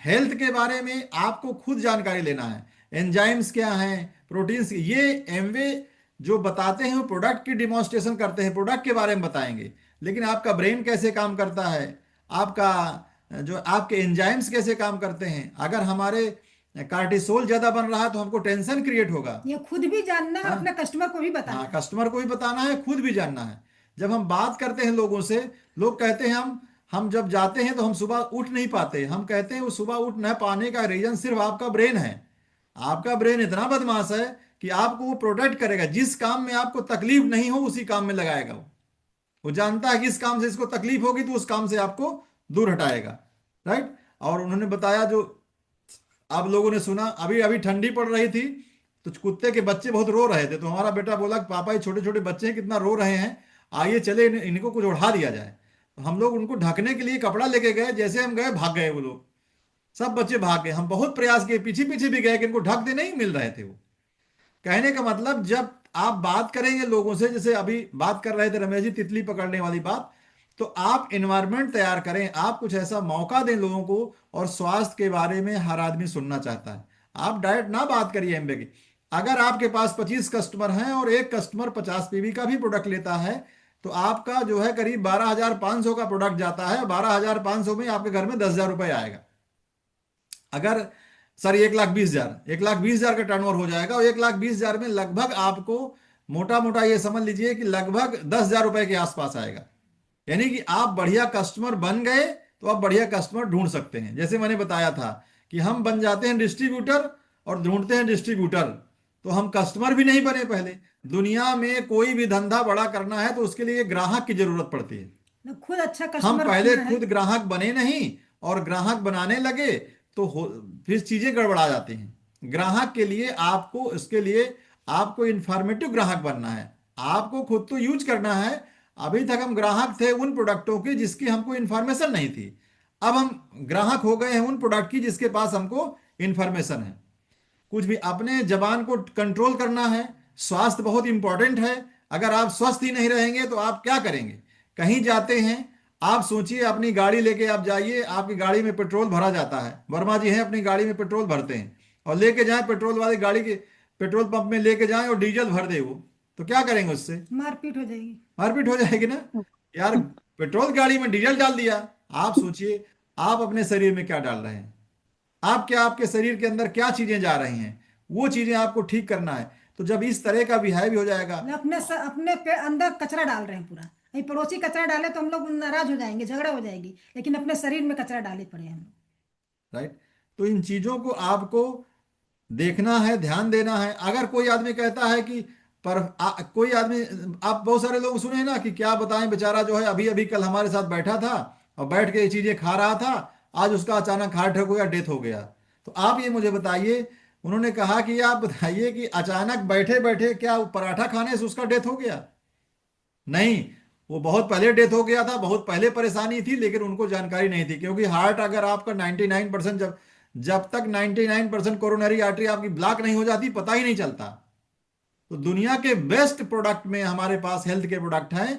हेल्थ के बारे में आपको खुद जानकारी लेना है, एंजाइम्स क्या हैं, प्रोटीन्स, ये एमवे जो बताते हैं वो प्रोडक्ट की डिमॉन्स्ट्रेशन करते हैं, प्रोडक्ट के बारे में बताएंगे, लेकिन आपका ब्रेन कैसे काम करता है, आपका जो आपके एंजाइम्स कैसे काम करते हैं। अगर हमारे कार्टिसोल ज्यादा बन रहा है तो हमको टेंशन क्रिएट होगा, ये खुद भी जानना है, अपने कस्टमर को भी बताना है, कस्टमर को भी बताना है, खुद भी जानना है। जब हम बात करते हैं लोगों से, लोग कहते हैं हम जब जाते हैं तो हम सुबह उठ नहीं पाते। हम कहते हैं वो सुबह उठ न पाने का रीजन सिर्फ आपका ब्रेन है। आपका ब्रेन इतना बदमाश है कि आपको वो प्रोटेक्ट करेगा, जिस काम में आपको तकलीफ नहीं हो उसी काम में लगाएगा। वो जानता है कि इस काम से इसको तकलीफ होगी तो उस काम से आपको दूर हटाएगा, राइट। और उन्होंने बताया, जो आप लोगों ने सुना, अभी अभी ठंडी पड़ रही थी तो कुत्ते के बच्चे बहुत रो रहे थे, तो हमारा बेटा बोला कि पापा ये छोटे छोटे बच्चे कितना रो रहे हैं, आइए चले इनको कुछ उड़ा दिया जाए। तो हम लोग उनको ढकने के लिए कपड़ा लेके गए, जैसे हम गए भाग गए वो लोग, सब बच्चे भाग गए। हम बहुत प्रयास किए, पीछे पीछे भी गए कि इनको ढक दे, नहीं मिल रहे थे वो। कहने का मतलब, जब आप बात करेंगे लोगों से, जैसे अभी बात कर रहे थे रमेश जी तितली पकड़ने वाली बात, तो आप एनवायरनमेंट तैयार करें, आप कुछ ऐसा मौका दें लोगों को। और स्वास्थ्य के बारे में हर आदमी सुनना चाहता है, आप डायरेक्ट ना बात करिए एमबे की। अगर आपके पास 25 कस्टमर हैं और एक कस्टमर 50 पीवी का भी प्रोडक्ट लेता है, तो आपका जो है करीब 12,500 का प्रोडक्ट जाता है। 12,500 में आपके घर में 10,000 रुपए आएगा। अगर सर 1,20,000 1,20,000 का टर्नओवर हो जाएगा, और 1,20,000 में लगभग आपको मोटा मोटा ये समझ लीजिए कि लगभग 10,000 रुपए के आसपास आएगा। यानी कि आप बढ़िया कस्टमर बन गए तो आप बढ़िया कस्टमर ढूंढ सकते हैं। जैसे मैंने बताया था कि हम बन जाते हैं डिस्ट्रीब्यूटर और ढूंढते हैं डिस्ट्रीब्यूटर, तो हम कस्टमर भी नहीं बने। पहले दुनिया में कोई भी धंधा बड़ा करना है तो उसके लिए ग्राहक की जरूरत पड़ती है। खुद अच्छा हम कस्टमर पहले खुद ग्राहक बने नहीं, और ग्राहक बनाने लगे तो फिर चीजें गड़बड़ा जाती हैं। ग्राहक के लिए आपको, इसके लिए आपको इंफॉर्मेटिव ग्राहक बनना है। आपको खुद तो यूज करना है। अभी तक हम ग्राहक थे उन प्रोडक्टों के जिसकी हमको इंफॉर्मेशन नहीं थी, अब हम ग्राहक हो गए हैं उन प्रोडक्ट की जिसके पास हमको इंफॉर्मेशन है। कुछ भी अपने जबान को कंट्रोल करना है। स्वास्थ्य बहुत इंपॉर्टेंट है। अगर आप स्वस्थ ही नहीं रहेंगे तो आप क्या करेंगे। कहीं जाते हैं, आप सोचिए अपनी गाड़ी लेके आप जाइए, आपकी गाड़ी में पेट्रोल भरा जाता है, वर्मा जी हैं अपनी गाड़ी में पेट्रोल भरते हैं, और लेके जाए पेट्रोल वाली गाड़ी के पेट्रोल पंप में लेके जाएं और डीजल भर दे वो, तो क्या करेंगे उससे? मारपीट हो जाएगी। मारपीट हो जाएगी ना यार। पेट्रोल गाड़ी में डीजल डाल दिया। आप सोचिए आप अपने शरीर में क्या डाल रहे हैं, आप क्या, आपके शरीर के अंदर क्या चीजें जा रही हैं, वो चीजें आपको ठीक करना है। तो जब इस तरह का बिहेव हो जाएगा, अपने पे अंदर कचरा डाल रहे हैं पूरा। नहीं, पड़ोसी कचरा डाले तो हम लोग नाराज हो जाएंगे, झगड़ा हो जाएगी, लेकिन अपने शरीर में कचरा डाले पड़े हैं हम लोग। राइट। तो इन चीजों को आपको देखना है, ध्यान देना है। अगर कोई आदमी कहता है कि कोई आदमी, आप बहुत सारे लोग सुने ना कि क्या बताएं, बेचारा जो है अभी अभी कल हमारे साथ बैठा था और बैठ के ये चीजें खा रहा था, आज उसका अचानक हार्ट अटैक हो गया, डेथ हो गया। तो आप ये मुझे बताइए, उन्होंने कहा कि आप बताइए कि अचानक बैठे बैठे क्या पराठा खाने से उसका डेथ हो गया? नहीं, वो बहुत पहले डेथ हो गया था, बहुत पहले परेशानी थी, लेकिन उनको जानकारी नहीं थी। क्योंकि हार्ट अगर आपका 99% जब तक 99% कोरोनरी आर्टरी आपकी ब्लॉक नहीं हो जाती, पता ही नहीं चलता। तो दुनिया के बेस्ट प्रोडक्ट में हमारे पास हेल्थ के प्रोडक्ट हैं।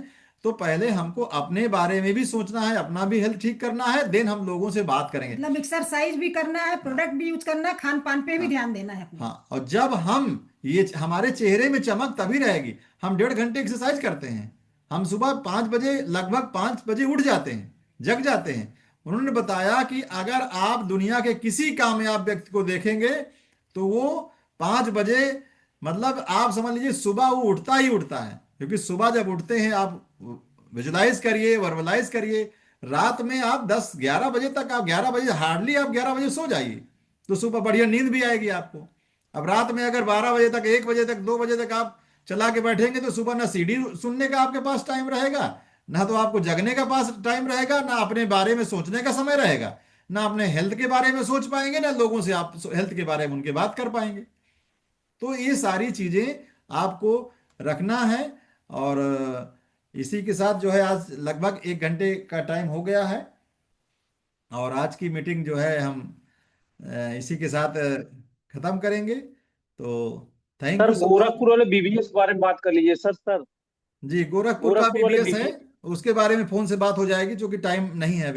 तो पहले हमको अपने बारे में भी सोचना है, अपना भी हेल्थ ठीक करना है, देन हम लोगों से बात करेंगे। मतलब एक्सरसाइज भी करना है, प्रोडक्ट भी यूज करना है, खान पान पे भी ध्यान देना है अपने। हाँ, और जब हम ये हमारे चेहरे में चमक तभी रहेगी। हम 1.5 घंटे एक्सरसाइज करते हैं, हम सुबह 5 बजे, लगभग 5 बजे उठ जाते हैं, जग जाते हैं। उन्होंने बताया कि अगर आप दुनिया के किसी कामयाब व्यक्ति को देखेंगे तो वो 5 बजे, मतलब आप समझ लीजिए सुबह वो उठता ही उठता है। क्योंकि सुबह जब उठते हैं, आप विजुलाइज करिए, वर्बलाइज करिए, रात में आप 10-11 बजे तक, आप 11 बजे, हार्डली आप 11 बजे सो जाइए, तो सुबह बढ़िया नींद भी आएगी आपको। अब रात में अगर 12 बजे तक, 1 बजे तक, 2 बजे तक आप चला के बैठेंगे तो सुबह ना सीडी सुनने का आपके पास टाइम रहेगा, ना तो आपको जगने का पास टाइम रहेगा, ना अपने बारे में सोचने का समय रहेगा, ना अपने हेल्थ के बारे में सोच पाएंगे, ना लोगों से आप हेल्थ के बारे में उनके बात कर पाएंगे। तो ये सारी चीजें आपको रखना है। और इसी के साथ जो है आज लगभग 1 घंटे का टाइम हो गया है, और आज की मीटिंग जो है हम इसी के साथ खत्म करेंगे। तो thank sir you so much. Gorakhpur वाले बीबीएस के बारे में बात कर लीजिए सर। जी, गोरखपुर का गोरखपुर वाले बीबीएस है, उसके बारे में फोन से बात हो जाएगी, जो कि टाइम नहीं है अभी।